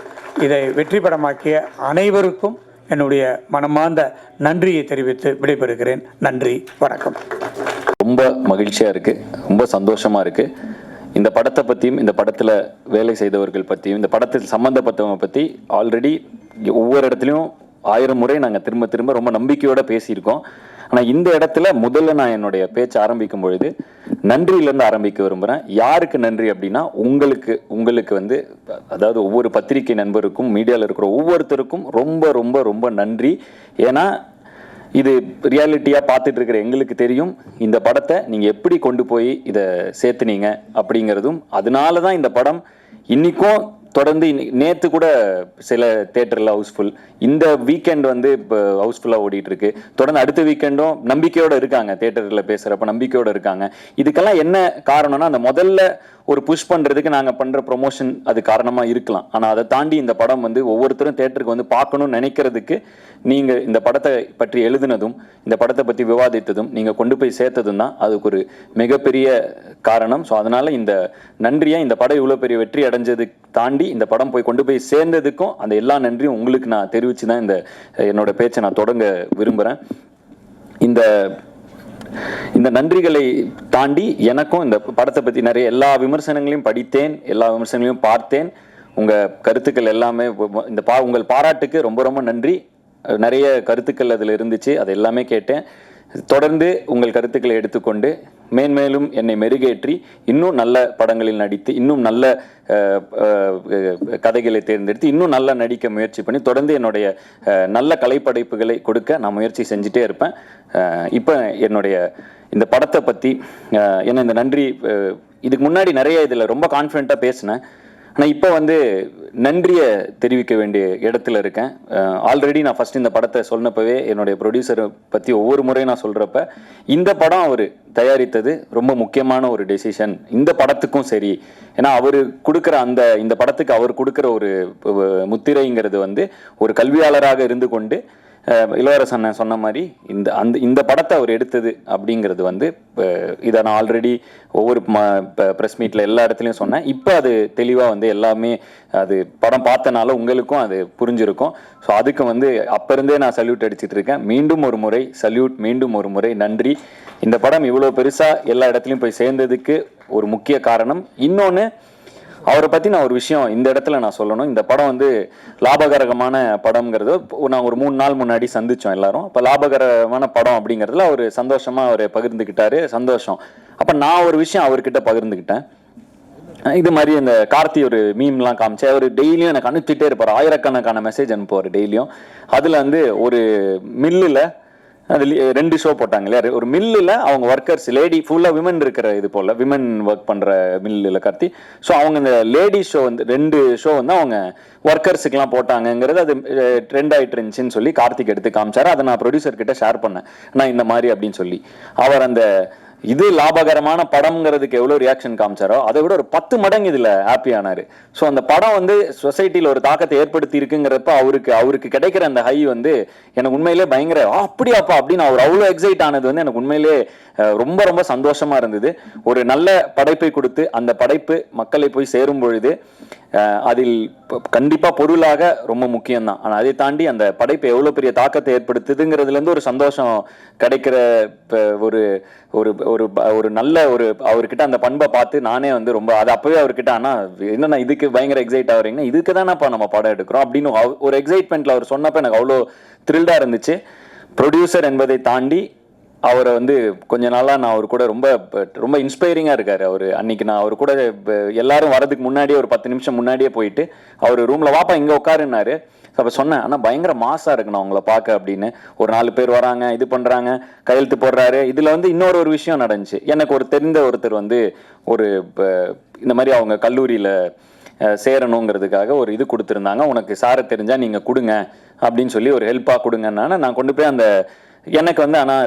இதை வெற்றி படமாக்கிய அனைவருக்கும் என்னுடைய மனமார்ந்த நன்றியை தெரிவித்து விடைபெறுகிறேன். நன்றி, வணக்கம். ரொம்ப மகிழ்ச்சியாக இருக்குது, ரொம்ப சந்தோஷமாக இருக்குது. இந்த படத்தை பற்றியும், இந்த படத்தில் வேலை செய்தவர்கள் பற்றியும், இந்த படத்தில் சம்மந்தப்பட்டவங்க பற்றி ஆல்ரெடி ஒவ்வொரு இடத்துலையும் 1000 முறை நாங்கள் திரும்ப ரொம்ப நம்பிக்கையோடு பேசியிருக்கோம். ஆனால் இந்த இடத்துல முதல்ல நான் என்னுடைய பேச்சை ஆரம்பிக்கும் பொழுது நன்றியிலேருந்து ஆரம்பிக்க விரும்புகிறேன். யாருக்கு நன்றி அப்படின்னா, உங்களுக்கு வந்து, அதாவது ஒவ்வொரு பத்திரிகை நண்பருக்கும், மீடியாவில் இருக்கிற ஒவ்வொருத்தருக்கும் ரொம்ப ரொம்ப ரொம்ப நன்றி. ஏன்னா இது ரியாலிட்டியாக பார்த்துட்டு இருக்கிற எங்களுக்கு தெரியும் இந்த படத்தை நீங்கள் எப்படி கொண்டு போய் இதை சேர்த்துனீங்க அப்படிங்கிறதும். அதனால தான் இந்த படம் இன்றைக்கும் தொடர்ந்து நேற்று கூட சில தேட்டரில் ஹவுஸ்ஃபுல், இந்த வீக்கெண்ட் வந்து இப்போ ஹவுஸ்ஃபுல்லாக ஓடிட்டு இருக்கு. தொடர்ந்து அடுத்த வீக்கெண்டும் நம்பிக்கையோடு இருக்காங்க, தேட்டரில் பேசுகிறப்ப நம்பிக்கையோடு இருக்காங்க. இதுக்கெல்லாம் என்ன காரணம்னா, அந்த முதல்ல ஒரு புஷ் பண்ணுறதுக்கு நாங்கள் பண்ணுற ப்ரொமோஷன் அது காரணமாக இருக்கலாம். ஆனால் அதை தாண்டி இந்த படம் வந்து ஒவ்வொருத்தரும் தேட்டருக்கு வந்து பார்க்கணும்னு நினைக்கிறதுக்கு நீங்கள் இந்த படத்தை பற்றி எழுதுனதும், இந்த படத்தை பற்றி விவாதித்ததும், நீங்கள் கொண்டு போய் சேர்த்ததும் தான் அதுக்கு ஒரு மிகப்பெரிய காரணம். ஸோ அதனால் இந்த நன்றியை, இந்த படம் இவ்வளோ பெரிய வெற்றி அடைஞ்சதுக்கு தாண்டி இந்த படம் போய் கொண்டு போய் சேர்ந்ததுக்கும் அந்த எல்லா நன்றியும் உங்களுக்கு நான் தெரிவித்து தான் என்னோட பேச்சை நான் தொடங்க விரும்புகிறேன். இந்த நன்றிகளை தாண்டி எனக்கும் இந்த படத்தை பற்றி நிறைய எல்லா விமர்சனங்களையும் படித்தேன், எல்லா விமர்சனங்களையும் பார்த்தேன். உங்கள் கருத்துக்கள் எல்லாமே உங்கள் பாராட்டுக்கு ரொம்ப ரொம்ப நன்றி. நிறைய கருத்துக்கள் அதில் இருந்துச்சு, அது எல்லாமே கேட்டேன். தொடர்ந்து உங்கள் கருத்துக்களை எடுத்துக்கொண்டு மேன்மேலும் என்னை மெருகேற்றி இன்னும் நல்ல படங்களில் நடித்து, இன்னும் நல்ல கதைகளை தேர்ந்தெடுத்து இன்னும் நல்லா நடிக்க முயற்சி பண்ணி தொடர்ந்து என்னுடைய நல்ல கலைப்படைப்புகளை கொடுக்க நான் முயற்சி செஞ்சுட்டே இருப்பேன். இப்போ என்னுடைய இந்த படத்தை பற்றி என்ன இந்த நன்றி, இதுக்கு முன்னாடி நிறைய இதில் ரொம்ப கான்ஃபிடென்ட்டாக பேசினேன். ஆனால் இப்போ வந்து நன்றியை தெரிவிக்க வேண்டிய இடத்துல இருக்கேன். ஆல்ரெடி நான் ஃபஸ்ட் இந்த படத்தை சொன்னப்பவே என்னுடைய ப்ரொடியூசரை பற்றி ஒவ்வொரு முறையும் நான் சொல்கிறப்ப, இந்த படம் அவர் தயாரித்தது ரொம்ப முக்கியமான ஒரு டெசிஷன் இந்த படத்துக்கும் சரி. ஏன்னா அவர் கொடுக்குற இந்த படத்துக்கு அவர் கொடுக்குற ஒரு முத்திரைங்கிறது வந்து ஒரு கல்வியாளராக இருந்து கொண்டு இளவரசன் சொன்ன மாதிரி இந்த படத்தை அவர் எடுத்தது அப்படிங்கிறது வந்து இதை நான் ஆல்ரெடி ஒவ்வொரு ப்ரெஸ் மீட்டில் எல்லா இடத்துலையும் சொன்னேன். இப்போ அது தெளிவாக வந்து எல்லாமே அது படம் பார்த்தனால உங்களுக்கும் அது புரிஞ்சிருக்கும். ஸோ அதுக்கு வந்து அப்போ இருந்தே நான் சல்யூட் அடிச்சுட்டு இருக்கேன். மீண்டும் ஒரு முறை சல்யூட், மீண்டும் ஒரு முறை நன்றி. இந்த படம் இவ்வளோ பெருசாக எல்லா இடத்துலையும் போய் சேர்ந்ததுக்கு ஒரு முக்கிய காரணம். இன்னொன்று, அவரை பற்றி நான் ஒரு விஷயம் இந்த இடத்துல நான் சொல்லணும். இந்த படம் வந்து லாபகரமான படம்ங்கிறது நான் ஒரு 3 நாள் முன்னாடி சந்தித்தோம் எல்லாரும். அப்போ லாபகரமான படம் அப்படிங்கிறதுல அவர் சந்தோஷமாக அவர் பகிர்ந்துக்கிட்டாரு, சந்தோஷம். அப்போ நான் ஒரு விஷயம் அவர்கிட்ட பகிர்ந்துக்கிட்டேன். இது மாதிரி இந்த கார்த்தி ஒரு மீம்லாம் காமிச்சு அவர் டெய்லியும் எனக்கு அனுப்பிச்சிட்டே இருப்பார், ஆயிரக்கணக்கான மெசேஜ் அனுப்புவார் டெய்லியும். அதில் வந்து ஒரு மில்லில் அது 2 ஷோ போட்டாங்க இல்லையா, ஒரு மில்லில் அவங்க ஒர்க்கர்ஸ் லேடி ஃபுல்லாக விமன் இருக்கிற இது போல் விமன் ஒர்க் பண்ணுற மில்லில் கார்த்தி. ஸோ அவங்க இந்த லேடி ஷோ வந்து 2 ஷோ வந்து அவங்க ஒர்க்கர்ஸுக்கெலாம் போட்டாங்கங்கிறது அது ட்ரெண்ட் ஆகிட்டு இருந்துச்சுன்னு சொல்லி கார்த்திக் எடுத்து காமிச்சார். அதை நான் ப்ரொடியூசர்கிட்ட ஷேர் பண்ணேன், நான் இந்த மாதிரி அப்படின்னு சொல்லி. அவர் அந்த இது லாபகரமான படம்ங்கிறதுக்கு எவ்வளோ ரியாக்ஷன் காமிச்சாரோ அதை விட ஒரு 10 மடங்கு இதில் ஹாப்பி ஆனார். ஸோ அந்த படம் வந்து சொசைட்டியில் ஒரு தாக்கத்தை ஏற்படுத்தி இருக்குங்கிறப்ப அவருக்கு கிடைக்கிற அந்த ஹை வந்து எனக்கு உண்மையிலே பயங்கர அப்படியாப்பா அப்படின்னு அவர் அவ்வளோ எக்ஸைட் ஆனது வந்து எனக்கு உண்மையிலே ரொம்ப ரொம்ப சந்தோஷமா இருந்தது. ஒரு நல்ல படைப்பை கொடுத்து அந்த படைப்பு மக்களை போய் சேரும் பொழுது அதில் கண்டிப்பாக பொருளாக ரொம்ப முக்கியம்தான். ஆனால் அதை தாண்டி அந்த படைப்பு எவ்வளோ பெரிய தாக்கத்தை ஏற்படுத்துதுங்கிறதுலேருந்து ஒரு சந்தோஷம் கிடைக்கிற ஒரு ஒரு ஒரு ஒரு நல்ல ஒரு அவர்கிட்ட அந்த பண்பை பார்த்து நானே வந்து ரொம்ப அது அப்போவே அவர்கிட்ட ஆனால் என்னன்னா இதுக்கு பயங்கர எக்ஸைட் ஆகுறீங்கன்னா இதுக்கு தானேப்பா நம்ம படம் எடுக்கிறோம் அப்படின்னு ஒரு எக்ஸைட்மெண்ட்டில் அவர் சொன்னப்போ எனக்கு அவ்வளோ த்ரில்டாக இருந்துச்சு. ப்ரொடியூசர் என்பதை தாண்டி அவரை வந்து கொஞ்ச நாளாக நான் அவர் கூட ரொம்ப ரொம்ப இன்ஸ்பைரிங்காக இருக்கார். அவர் அன்னைக்கு நான் அவர் கூட எல்லாரும் வரதுக்கு முன்னாடியே ஒரு 10 நிமிஷம் முன்னாடியே போயிட்டு அவர் ரூமில் வாப்பா இங்கே உட்காருன்னாரு. அப்போ சொன்னேன், ஆனால் பயங்கர மாசாக இருக்குண்ணா உங்களை பார்க்க அப்படின்னு. ஒரு 4 பேர் வராங்க, இது பண்ணுறாங்க, கையெழுத்து போடுறாரு. இதில் வந்து இன்னொரு விஷயம் நடந்துச்சு. எனக்கு ஒரு தெரிந்த ஒருத்தர் வந்து ஒரு இந்த மாதிரி அவங்க கல்லூரியில் சேரணுங்கிறதுக்காக ஒரு இது கொடுத்துருந்தாங்க, உனக்கு சாரை தெரிஞ்சால் நீங்கள் கொடுங்க அப்படின்னு சொல்லி ஒரு ஹெல்ப்பாக கொடுங்கன்னால நான் கொண்டு போய் அந்த எனக்கு வந்து ஆனால்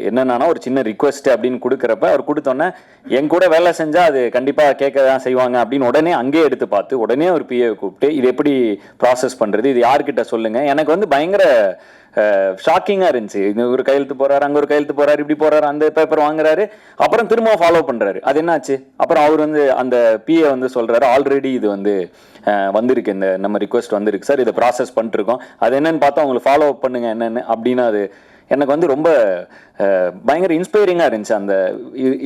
என்னென்னா ஒரு சின்ன ரிக்வெஸ்ட் அப்படின்னு கொடுக்குறப்ப அவர் கொடுத்தோன்னே என் கூட வேலை செஞ்சால் அது கண்டிப்பாக கேட்க தான் செய்வாங்க அப்படின்னு உடனே அங்கேயே எடுத்து பார்த்து உடனே ஒரு பிஏ கூப்பிட்டு இது எப்படி ப்ராசஸ் பண்ணுறது, இது யார்கிட்ட சொல்லுங்கள். எனக்கு வந்து பயங்கர ஷாக்கிங்காக இருந்துச்சு. இங்கே ஒரு கையெழுத்து போகிறாரு, அங்கே ஒரு கையெழுத்து போகிறாரு, இப்படி போகிறாரு, அந்த பேப்பர் வாங்குறாரு, அப்புறம் திரும்ப ஃபாலோ பண்ணுறாரு. அது என்னாச்சு? அப்புறம் அவர் வந்து அந்த பிஏ வந்து சொல்கிறாரு, ஆல்ரெடி இது வந்து வந்திருக்கு, இந்த நம்ம ரிக்வெஸ்ட் வந்திருக்கு சார், இதை ப்ராசஸ் பண்ணிட்டுருக்கோம், அது என்னென்னு பார்த்தா உங்களுக்கு ஃபாலோ பண்ணுங்க என்னென்னு அப்படின்னு. அது எனக்கு வந்து ரொம்ப பயங்கர இன்ஸ்பைரிங்காக இருந்துச்சு. அந்த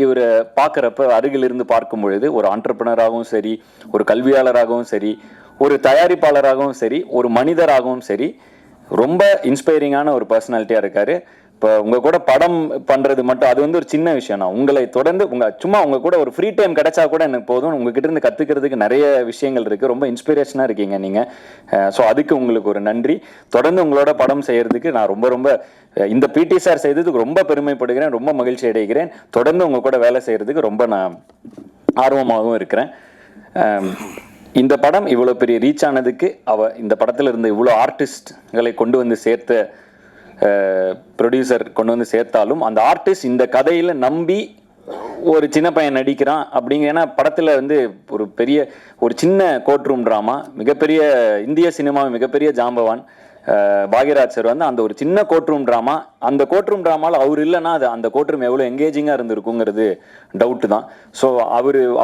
இவரை பார்க்குறப்ப அருகிலிருந்து பார்க்கும் பொழுது ஒரு ஆண்டர்பிரனராகவும் சரி, ஒரு கல்வியாளராகவும் சரி, ஒரு தயாரிப்பாளராகவும் சரி, ஒரு மனிதராகவும் சரி, ரொம்ப இன்ஸ்பைரிங்கான ஒரு பர்சனாலிட்டியாக இருக்கார். இப்போ உங்கள் கூட படம் பண்ணுறது மட்டும் அது வந்து ஒரு சின்ன விஷயம் தான். உங்களை தொடர்ந்து சும்மா உங்கள் கூட ஒரு ஃப்ரீ டைம் கிடைச்சா கூட எனக்கு போதும். உங்ககிட்ட இருந்து கற்றுக்கிறதுக்கு நிறைய விஷயங்கள் இருக்குது. ரொம்ப இன்ஸ்பிரேஷனாக இருக்கீங்க நீங்கள். ஸோ அதுக்கு உங்களுக்கு ஒரு நன்றி. தொடர்ந்து உங்களோட படம் செய்கிறதுக்கு நான் ரொம்ப ரொம்ப இந்த பிடி சார் செய்ததுக்கு ரொம்ப பெருமைப்படுகிறேன், ரொம்ப மகிழ்ச்சி அடைகிறேன். தொடர்ந்து உங்கள் கூட வேலை செய்கிறதுக்கு ரொம்ப நான் ஆர்வமாகவும் இருக்கிறேன். இந்த படம் இவ்வளோ பெரிய ரீச் ஆனதுக்கு இந்த படத்தில் இருந்த இவ்வளோ ஆர்டிஸ்ட்களை கொண்டு வந்து சேர்த்த ப்ரொடியூசர் கொண்டு வந்து சேர்த்தாலும் அந்த ஆர்டிஸ்ட் இந்த கதையில் நம்பி ஒரு சின்ன பையன் நடிக்கிறான் அப்படிங்க. ஏன்னா படத்தில் வந்து ஒரு சின்ன கோர்ட் ரூம் ட்ராமா, மிகப்பெரிய இந்திய சினிமா மிகப்பெரிய ஜாம்பவான் பாக்யராஜ் சார் வந்து அந்த ஒரு சின்ன கோர்ட் ரூம் ட்ராமா, அந்த கோர்ட் ரூம் ட்ராமாவில் அவர் இல்லைன்னா அது அந்த கோர்ட் ரூம் எவ்வளோ எங்கேஜிங்காக இருந்திருக்குங்கிறது டவுட்டு தான். ஸோ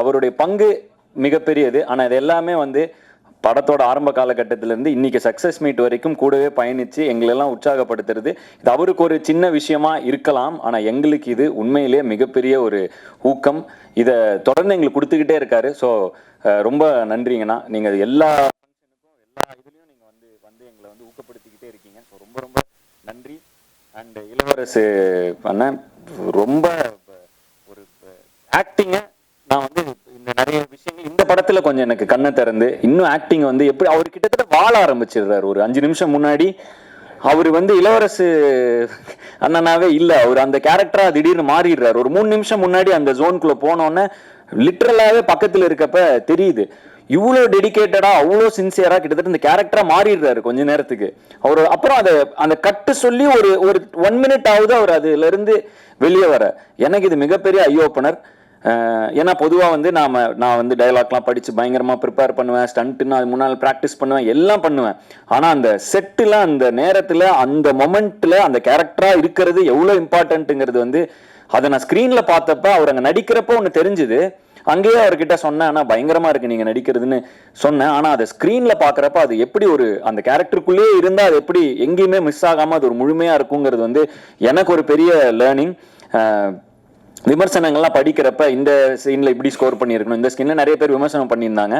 அவருடைய பங்கு மிகப்பெரியது. ஆனால் இது எல்லாமே வந்து படத்தோட ஆரம்ப காலகட்டத்திலேருந்து இன்னைக்கு சக்ஸஸ் மீட் வரைக்கும் கூடவே பயணித்து எங்களெல்லாம் உற்சாகப்படுத்துறது. இது அவருக்கு ஒரு சின்ன விஷயமா இருக்கலாம், ஆனால் எங்களுக்கு இது உண்மையிலேயே மிகப்பெரிய ஒரு ஊக்கம். இதை தொடர்ந்து எங்களுக்கு கொடுத்துக்கிட்டே இருக்காரு. ஸோ ரொம்ப நன்றிங்கண்ணா. நீங்கள் எல்லா இதுலேயும் நீங்கள் வந்து எங்களை வந்து ஊக்கப்படுத்திக்கிட்டே இருக்கீங்க. ஸோ ரொம்ப ரொம்ப நன்றி. அண்ட் இளவரசு பண்ண ரொம்ப ஒரு ஆக்டிங்கை நான் வந்து இந்த நிறைய விஷயங்கள் இந்த படத்துல கொஞ்சம் எனக்கு கண்ணை திறந்து இன்னும் ஆக்டிங் வந்து எப்படி அவர் கிட்டத்தட்ட வாழ ஆரம்பிச்சிடுறாரு. ஒரு 5 நிமிஷம் முன்னாடி அவர் வந்து இளவரசு அண்ணனாவே இல்லை, அவர் அந்த கேரக்டரா திடீர்னு மாறிடுறாரு. ஒரு 3 நிமிஷம் முன்னாடி அந்த ஜோனுக்குள்ள போனோன்னே லிட்டரலாவே பக்கத்துல இருக்கப்ப தெரியுது இவ்வளோ டெடிக்கேட்டடா அவ்வளோ சின்சியரா கிட்டத்தட்ட இந்த கேரக்டரா மாறிடுறாரு கொஞ்ச நேரத்துக்கு. அவர் அப்புறம் அந்த கட்டு சொல்லி ஒரு 1 மினிட் ஆகுது அவர் அதுல இருந்து வெளியே வர. எனக்கு இது மிகப்பெரிய ஐ ஓப்பனர். ஏன்னா பொதுவாக வந்து நான் வந்து டைலாக்லாம் படித்து பயங்கரமாக ப்ரிப்பேர் பண்ணுவேன், ஸ்டண்ட்டுன்னு அது முன்னால் ப்ராக்டிஸ் பண்ணுவேன், எல்லாம் பண்ணுவேன். ஆனால் அந்த செட்டில் அந்த நேரத்தில் அந்த மொமெண்ட்டில் அந்த கேரக்டராக இருக்கிறது எவ்வளோ இம்பார்ட்டன்ட்டுங்கிறது வந்து அதை நான் ஸ்க்ரீனில் பார்த்தப்ப அவர் அங்கே நடிக்கிறப்போ ஒன்று தெரிஞ்சுது. அங்கேயே அவர்கிட்ட சொன்னேன், ஆனால் பயங்கரமாக இருக்குது நீங்கள் நடிக்கிறதுன்னு சொன்னேன். ஆனால் அதை ஸ்க்ரீனில் பார்க்குறப்ப அது எப்படி அந்த கேரக்டருக்குள்ளேயே இருந்தால் அது எப்படி எங்கேயுமே மிஸ் ஆகாமல் அது ஒரு முழுமையாக இருக்குங்கிறது வந்து எனக்கு ஒரு பெரிய லேர்னிங். விமர்சனங்கள்லாம் படிக்கிறப்ப இந்த சீனில் இப்படி ஸ்கோர் பண்ணியிருக்கணும், இந்த ஸ்கின்ல நிறைய பேர் விமர்சனம் பண்ணியிருந்தாங்க.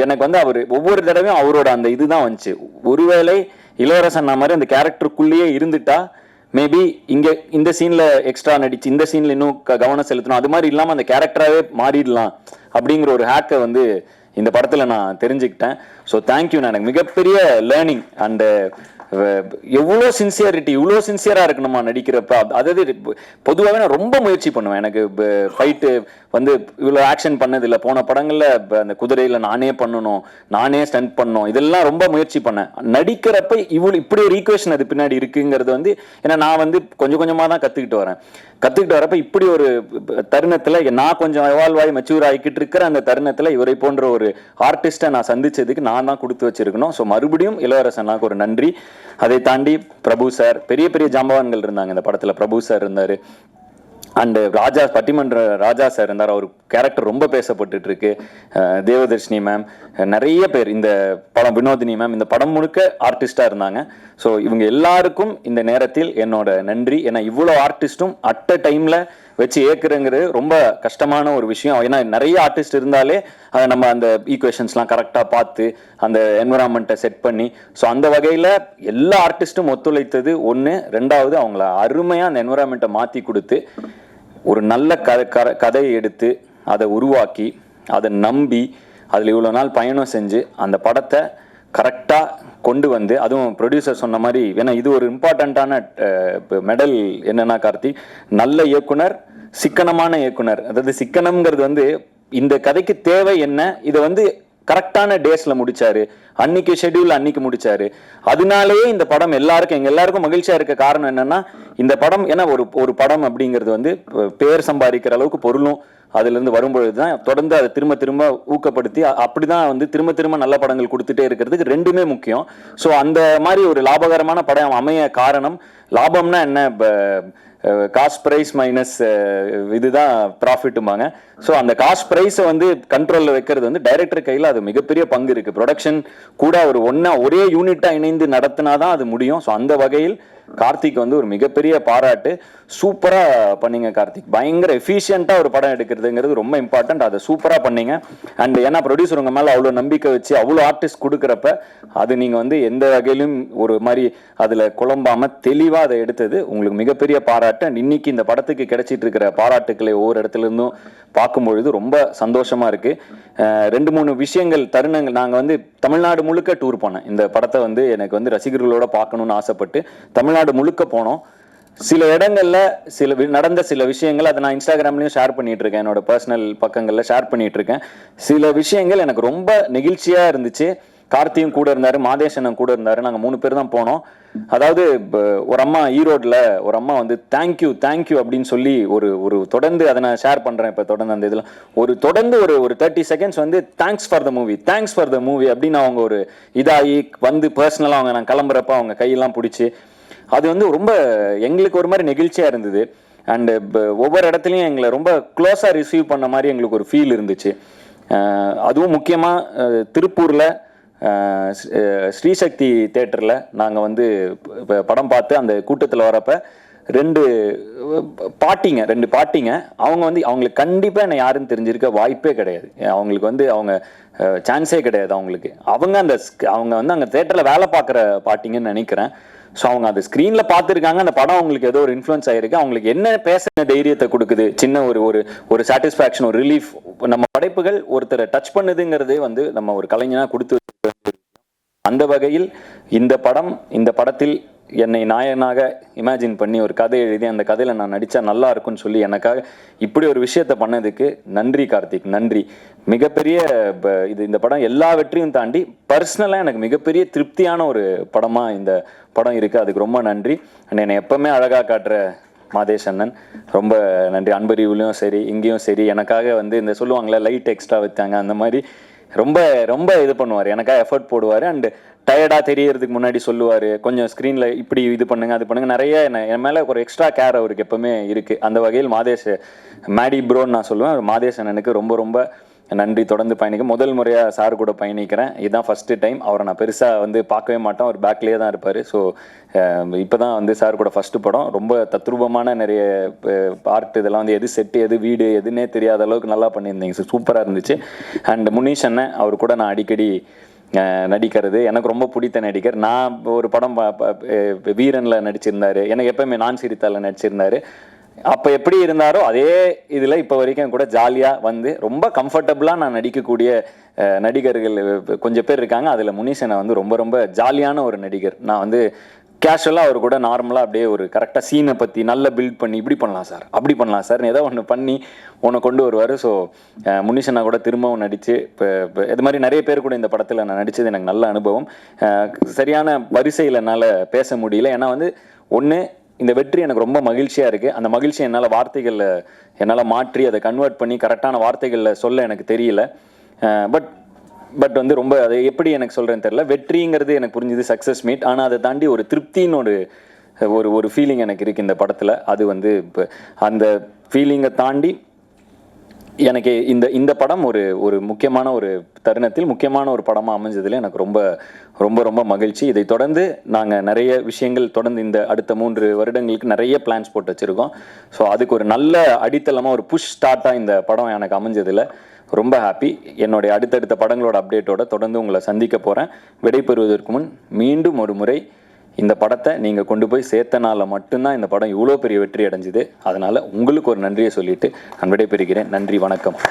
எனக்கு வந்து அவர் ஒவ்வொரு தடவையும் அவரோட அந்த இதுதான் வந்துச்சு. ஒருவேளை இளவரசன் மாதிரி அந்த கேரக்டருக்குள்ளேயே இருந்துட்டா மேபி இந்த சீன்ல எக்ஸ்ட்ரா நடிச்சு இந்த சீன்ல இன்னும் கவனம் செலுத்தணும், அது மாதிரி இல்லாமல் அந்த கேரக்டராகவே மாறிடலாம் அப்படிங்கிற ஒரு ஹேக்கை வந்து இந்த படத்தில் நான் தெரிஞ்சுக்கிட்டேன். So thank you. எனக்கு மிகப்பெரிய லேர்னிங். அண்ட் எவ்வளோ சின்சியரிட்டி, இவ்வளோ சின்சியராக இருக்கணுமா நடிக்கிறப்ப. அதாவது பொதுவாகவே நான் ரொம்ப முயற்சி பண்ணுவேன். எனக்கு ஃபைட்டு வந்து இவ்வளோ ஆக்ஷன் பண்ணதில்லை. போன படங்களில் அந்த குதிரையில் நானே பண்ணணும், நானே ஸ்டண்ட் பண்ணணும், இதெல்லாம் ரொம்ப முயற்சி பண்ணேன். நடிக்கிறப்ப இப்படி ஒரு ஈக்குவேஷன் அது பின்னாடி இருக்குங்கிறது வந்து ஏன்னா நான் வந்து கொஞ்சம் கொஞ்சமாக தான் கற்றுக்கிட்டு வரப்ப இப்படி ஒரு தருணத்தில் நான் கொஞ்சம் எவால்வ் ஆகி மெச்சூர் ஆகிக்கிட்டு இருக்கிற அந்த தருணத்தில் இவரை போன்ற ஒரு ஆர்டிஸ்ட்டை நான் சந்திச்சதுக்கு நான் தான் கொடுத்து வச்சிருக்கணும். ஸோ மறுபடியும் இளவரசனாக்கு ஒரு நன்றி. அதை தாண்டி பிரபு சார், பெரிய பெரிய ஜாம்பவான்கள் இருந்தாங்க இந்த படத்தில். பிரபு சார் இருந்தார், அண்டு பட்டிமன்ற ராஜா சார் இருந்தார். அவர் கேரக்டர் ரொம்ப பேசப்பட்டு இருக்கு. தேவதர்ஷினி மேம், நிறைய பேர் இந்த படம், வினோதினி மேம், இந்த படம் முழுக்க ஆர்டிஸ்டாக இருந்தாங்க. ஸோ இவங்க எல்லாருக்கும் இந்த நேரத்தில் என்னோட நன்றி. ஏன்னா இவ்வளோ ஆர்டிஸ்ட்டும் அட் அ டைமில் வச்சு ஏற்கிறங்கிறது ரொம்ப கஷ்டமான ஒரு விஷயம். ஏன்னா நிறைய ஆர்டிஸ்ட் இருந்தாலே அதை நம்ம அந்த ஈக்குவேஷன்ஸ்லாம் கரெக்டாக பார்த்து அந்த என்விரான்மெண்ட்டை செட் பண்ணி, ஸோ அந்த வகையில் எல்லா ஆர்டிஸ்ட்டும் ஒத்துழைத்தது ஒன்று. ரெண்டாவது அவங்கள அருமையாக அந்த என்விரான்மெண்ட்டை மாற்றி கொடுத்து ஒரு நல்ல கதையை எடுத்து அதை உருவாக்கி அதை நம்பி அதில் இவ்வளோ நாள் பயணம் செஞ்சு அந்த படத்தை கரெக்டாக கொண்டு வந்து, அதுவும் ப்ரொடியூசர் சொன்ன மாதிரி, ஏன்னா இது ஒரு இம்பார்ட்டண்ட்டான மெடல் என்னன்னா கார்த்திக், நல்ல இயக்குனர், சிக்கனமான இயக்குனர். அதாவது சிக்கனம்ங்கிறது வந்து இந்த கதைக்கு தேவை என்ன, இதை வந்து கரெக்டான டேஸ்ல முடிச்சாரு, அன்னைக்கு ஷெட்யூல் அன்னைக்கு முடிச்சாரு. அதனாலேயே இந்த படம் எங்க எல்லாருக்கும் மகிழ்ச்சியா இருக்க காரணம் என்னன்னா இந்த படம், ஏன்னா ஒரு படம் அப்படிங்கிறது வந்து பேர் சம்பாதிக்கிற அளவுக்கு பொருளும் அதுல இருந்து வரும்பொழுது தான் தொடர்ந்து அதை திரும்ப ஊக்கப்படுத்தி அப்படிதான் வந்து திரும்ப நல்ல படங்கள் கொடுத்துட்டே இருக்கிறதுக்கு ரெண்டுமே முக்கியம். ஸோ அந்த மாதிரி ஒரு லாபகரமான படம் அமைய காரணம், லாபம்னா என்ன, காஸ்ட் ப்ரைஸ் மைனஸ் இதுதான் ப்ராஃபிட்டுமாங்க. ஸோ அந்த காஸ்ட் ப்ரைஸை வந்து கண்ட்ரோலில் வைக்கிறது வந்து டைரக்டர் கையில் அது மிகப்பெரிய பங்கு இருக்குது. ப்ரொடக்ஷன் கூட ஒரு ஒரே யூனிட்டாக இணைந்து நடத்தினாதான் அது முடியும். ஸோ அந்த வகையில் கார்த்திக் வந்து ஒரு மிகப்பெரிய பாராட்டு. சூப்பராக பண்ணீங்க கார்த்திக், பயங்கர எஃபிஷியண்ட்டாக ஒரு படம் எடுக்கிறதுங்கிறது ரொம்ப இம்பார்ட்டன்ட். அதை சூப்பராக பண்ணீங்க. அண்ட் ஏன்னா ப்ரொடியூசர் உங்கள் மேலே அவ்வளோ நம்பிக்கை வச்சு அவ்வளோ ஆர்டிஸ்ட் கொடுக்குறப்ப அது நீங்கள் வந்து எந்த வகையிலும் ஒரு மாதிரி அதில் குழம்பாமல் தெளிவாக அதை எடுத்தது உங்களுக்கு மிகப்பெரிய பாராட்டு. அண்ட் இன்னைக்கு இந்த படத்துக்கு கிடைச்சிட்டு இருக்கிற பாராட்டுக்களை ஒவ்வொரு இடத்துல இருந்தும் பார்க்கும்பொழுது ரொம்ப சந்தோஷமாக இருக்குது. 2-3 விஷயங்கள், தருணங்கள். நாங்கள் வந்து தமிழ்நாடு முழுக்க டூர் போனேன். இந்த படத்தை வந்து எனக்கு வந்து ரசிகர்களோட பார்க்கணுன்னு ஆசைப்பட்டு தமிழ்நாடு முழுக்க போனோம். சில இடங்கள்ல நடந்த சில விஷயங்கள் அதை நான் இன்ஸ்டாகிராம்லயும் ஷேர் பண்ணிட்டு இருக்கேன், என்னோட பர்சனல் பக்கங்கள்ல ஷேர் பண்ணிட்டு இருக்கேன். சில விஷயங்கள் எனக்கு ரொம்ப நெகிழ்ச்சியா இருந்துச்சு. கார்த்தியும் கூட இருந்தாரு, மாதேஷனும் கூட இருந்தாரு, நாங்க 3 பேர் தான் போனோம். அதாவது ஒரு அம்மா ஈரோட்ல ஒரு அம்மா வந்து தேங்க்யூ அப்படின்னு சொல்லி ஒரு தொடர்ந்து அதை நான் ஷேர் பண்றேன். இப்ப தொடர்ந்து அந்த இதுல தொடர்ந்து ஒரு 30 செகண்ட்ஸ் வந்து தேங்க்ஸ் ஃபார் த மூவி அப்படின்னு அவங்க ஒரு இதாகி வந்து பர்சனலா அவங்க நான் கிளம்புறப்ப அவங்க கையெல்லாம் பிடிச்சி அது வந்து ரொம்ப எங்களுக்கு ஒரு மாதிரி நெகிழ்ச்சியா இருந்தது. அண்டு ஒவ்வொரு இடத்துலையும் எங்களை ரொம்ப க்ளோஸாக ரிசீவ் பண்ண மாதிரி எங்களுக்கு ஒரு ஃபீல் இருந்துச்சு. அதுவும் முக்கியமாக திருப்பூரில் ஸ்ரீசக்தி தேட்டரில் நாங்கள் வந்து படம் பார்த்து அந்த கூட்டத்தில் வரப்போ ரெண்டு பாட்டிங்க அவங்க வந்து அவங்களுக்கு கண்டிப்பாக என்னை யாருன்னு தெரிஞ்சிருக்க வாய்ப்பே கிடையாது. அவங்களுக்கு வந்து அவங்க சான்ஸே கிடையாது. அவங்க வந்து அங்கே தேட்டரில் வேலை பார்க்குற பாட்டிங்கன்னு நினைக்கிறேன். ஸோ அவங்க அந்த ஸ்க்ரீனில் பார்த்துருக்காங்க, அந்த படம் அவங்களுக்கு ஏதோ ஒரு இன்ஃப்ளூயன்ஸ் ஆகிருக்கு. அவங்களுக்கு என்ன பேச தைரியத்தை கொடுக்குது, சின்ன ஒரு சாட்டிஸ்ஃபேக்ஷன், ஒரு ரிலீஃப். நம்ம படைப்புகள் ஒருத்தரை டச் பண்ணுதுங்கிறதே வந்து நம்ம ஒரு கலைஞனாக கொடுத்து அந்த வகையில் இந்த படத்தில் என்னை நாயனாக இமேஜின் பண்ணி ஒரு கதை எழுதி அந்த கதையில் நான் நடித்தா நல்லா இருக்கும்னு சொல்லி எனக்காக இப்படி ஒரு விஷயத்தை பண்ணதுக்கு நன்றி கார்த்திக், நன்றி. மிகப்பெரிய இந்த படம் எல்லா வெற்றியும் தாண்டி பர்சனலாக எனக்கு மிகப்பெரிய திருப்தியான ஒரு படமாக இந்த படம் இருக்குது. அதுக்கு ரொம்ப நன்றி. அண்ட் என்னை எப்பவுமே அழகாக காட்டுற மாதேஷ் அண்ணன் ரொம்ப நன்றி. அன்பறிவுலையும் சரி இங்கேயும் சரி எனக்காக வந்து இந்த சொல்லுவாங்களே லைட் எக்ஸ்ட்ரா வச்சாங்க அந்த மாதிரி ரொம்ப ரொம்ப இது பண்ணுவார், எனக்காக எஃபர்ட் போடுவார். அண்ட் டயர்டாக தெரியறதுக்கு முன்னாடி சொல்லுவார், கொஞ்சம் ஸ்க்ரீனில் இப்படி இது பண்ணுங்க அது பண்ணுங்க, நிறைய என் மேலே ஒரு எக்ஸ்ட்ரா கேர் அவருக்கு எப்பவுமே இருக்குது. அந்த வகையில் மாதேஷ் மேடி ப்ரோன்னு நான் சொல்லுவேன். மாதேஷ் அண்ணனுக்கு ரொம்ப ரொம்ப நன்றி. தொடர்ந்து பயணிக்க முதல் முறையாக சார் கூட பயணிக்கிறேன். இதுதான் ஃபஸ்ட்டு டைம். அவரை நான் பெருசாக வந்து பார்க்கவே மாட்டேன், அவர் பேக்லேயே தான் இருப்பார். ஸோ இப்போ தான் வந்து சார் கூட ஃபஸ்ட்டு படம். ரொம்ப தத்ரூபமான நிறைய ஆர்ட் இதெல்லாம் வந்து எது செட்டு எது வீடு எதுன்னே தெரியாத அளவுக்கு நல்லா பண்ணியிருந்தீங்க. ஸோ சூப்பராக இருந்துச்சு. அண்ட் முனீஷ் அண்ணன் அவர் கூட நான் அடிக்கடி நடிக்கிறது எனக்கு ரொம்ப பிடித்த நடிகர். நான் ஒரு படம் வீரனில் நடிச்சிருந்தாரு, எனக்கு எப்பவுமே நான் சிரித்தால நடிச்சிருந்தாரு. அப்போ எப்படி இருந்தாரோ அதே இதில் இப்போ வரைக்கும் கூட ஜாலியாக வந்து ரொம்ப கம்ஃபர்டபுளாக நான் நடிக்கக்கூடிய நடிகர்கள் கொஞ்சம் பேர் இருக்காங்க. அதில் முனீஷனை வந்து ரொம்ப ரொம்ப ஜாலியான ஒரு நடிகர். நான் வந்து கேஷுவலாக அவர் கூட நார்மலாக அப்படியே ஒரு கரெக்டாக சீனை பற்றி நல்லா பில்ட் பண்ணி இப்படி பண்ணலாம் சார் அப்படி பண்ணலாம் சார்னு ஏதோ ஒன்று பண்ணி ஒன்று கொண்டு வருவார். ஸோ முனிஷனா கூட திரும்பவும் நடித்து இப்போ இது மாதிரி நிறைய பேர் கூட இந்த படத்தில் நான் நடித்தது எனக்கு நல்ல அனுபவம். சரியான வரிசையில் என்னால் பேச முடியல. ஏன்னா வந்து ஒன்று இந்த வெற்றி எனக்கு ரொம்ப மகிழ்ச்சியாக இருக்குது. அந்த மகிழ்ச்சி என்னால் மாற்றி அதை கன்வெர்ட் பண்ணி கரெக்டான வார்த்தைகளில் சொல்ல எனக்கு தெரியல. பட் வந்து ரொம்ப அதை எப்படி எனக்கு சொல்கிறேன்னு தெரியல. வெற்றிங்கிறது எனக்கு புரிஞ்சுது, சக்ஸஸ் மீட். ஆனால் அதை தாண்டி ஒரு திருப்தின்னு ஒரு ஃபீலிங் எனக்கு இருக்குது இந்த படத்தில். அது வந்து இப்போ அந்த ஃபீலிங்கை தாண்டி எனக்கு இந்த படம் ஒரு முக்கியமான ஒரு தருணத்தில் முக்கியமான ஒரு படமாக அமைஞ்சதில் எனக்கு ரொம்ப ரொம்ப ரொம்ப மகிழ்ச்சி. இதை தொடர்ந்து நாங்கள் நிறைய விஷயங்கள் தொடர்ந்து இந்த அடுத்த 3 வருடங்களுக்கு நிறைய பிளான்ஸ் போட்டு வச்சுருக்கோம். ஸோ அதுக்கு ஒரு நல்ல அடித்தளமாக ஒரு புஷ் ஸ்டார்ட்டாக இந்த படம் எனக்கு அமைஞ்சதில் ரொம்ப ஹாப்பி. என்னுடைய அடுத்தடுத்த படங்களோட அப்டேட்டோட தொடர்ந்து உங்களை சந்திக்க போகிறேன். விடைபெறுவதற்கு முன் மீண்டும் ஒரு முறை இந்த படத்தை நீங்கள் கொண்டு போய் சேர்த்தனால மட்டும்தான் இந்த படம் இவ்வளோ பெரிய வெற்றி அடைஞ்சுது. அதனால் உங்களுக்கு ஒரு நன்றியை சொல்லிட்டு நான் விடைபெறுகிறேன். நன்றி, வணக்கம்.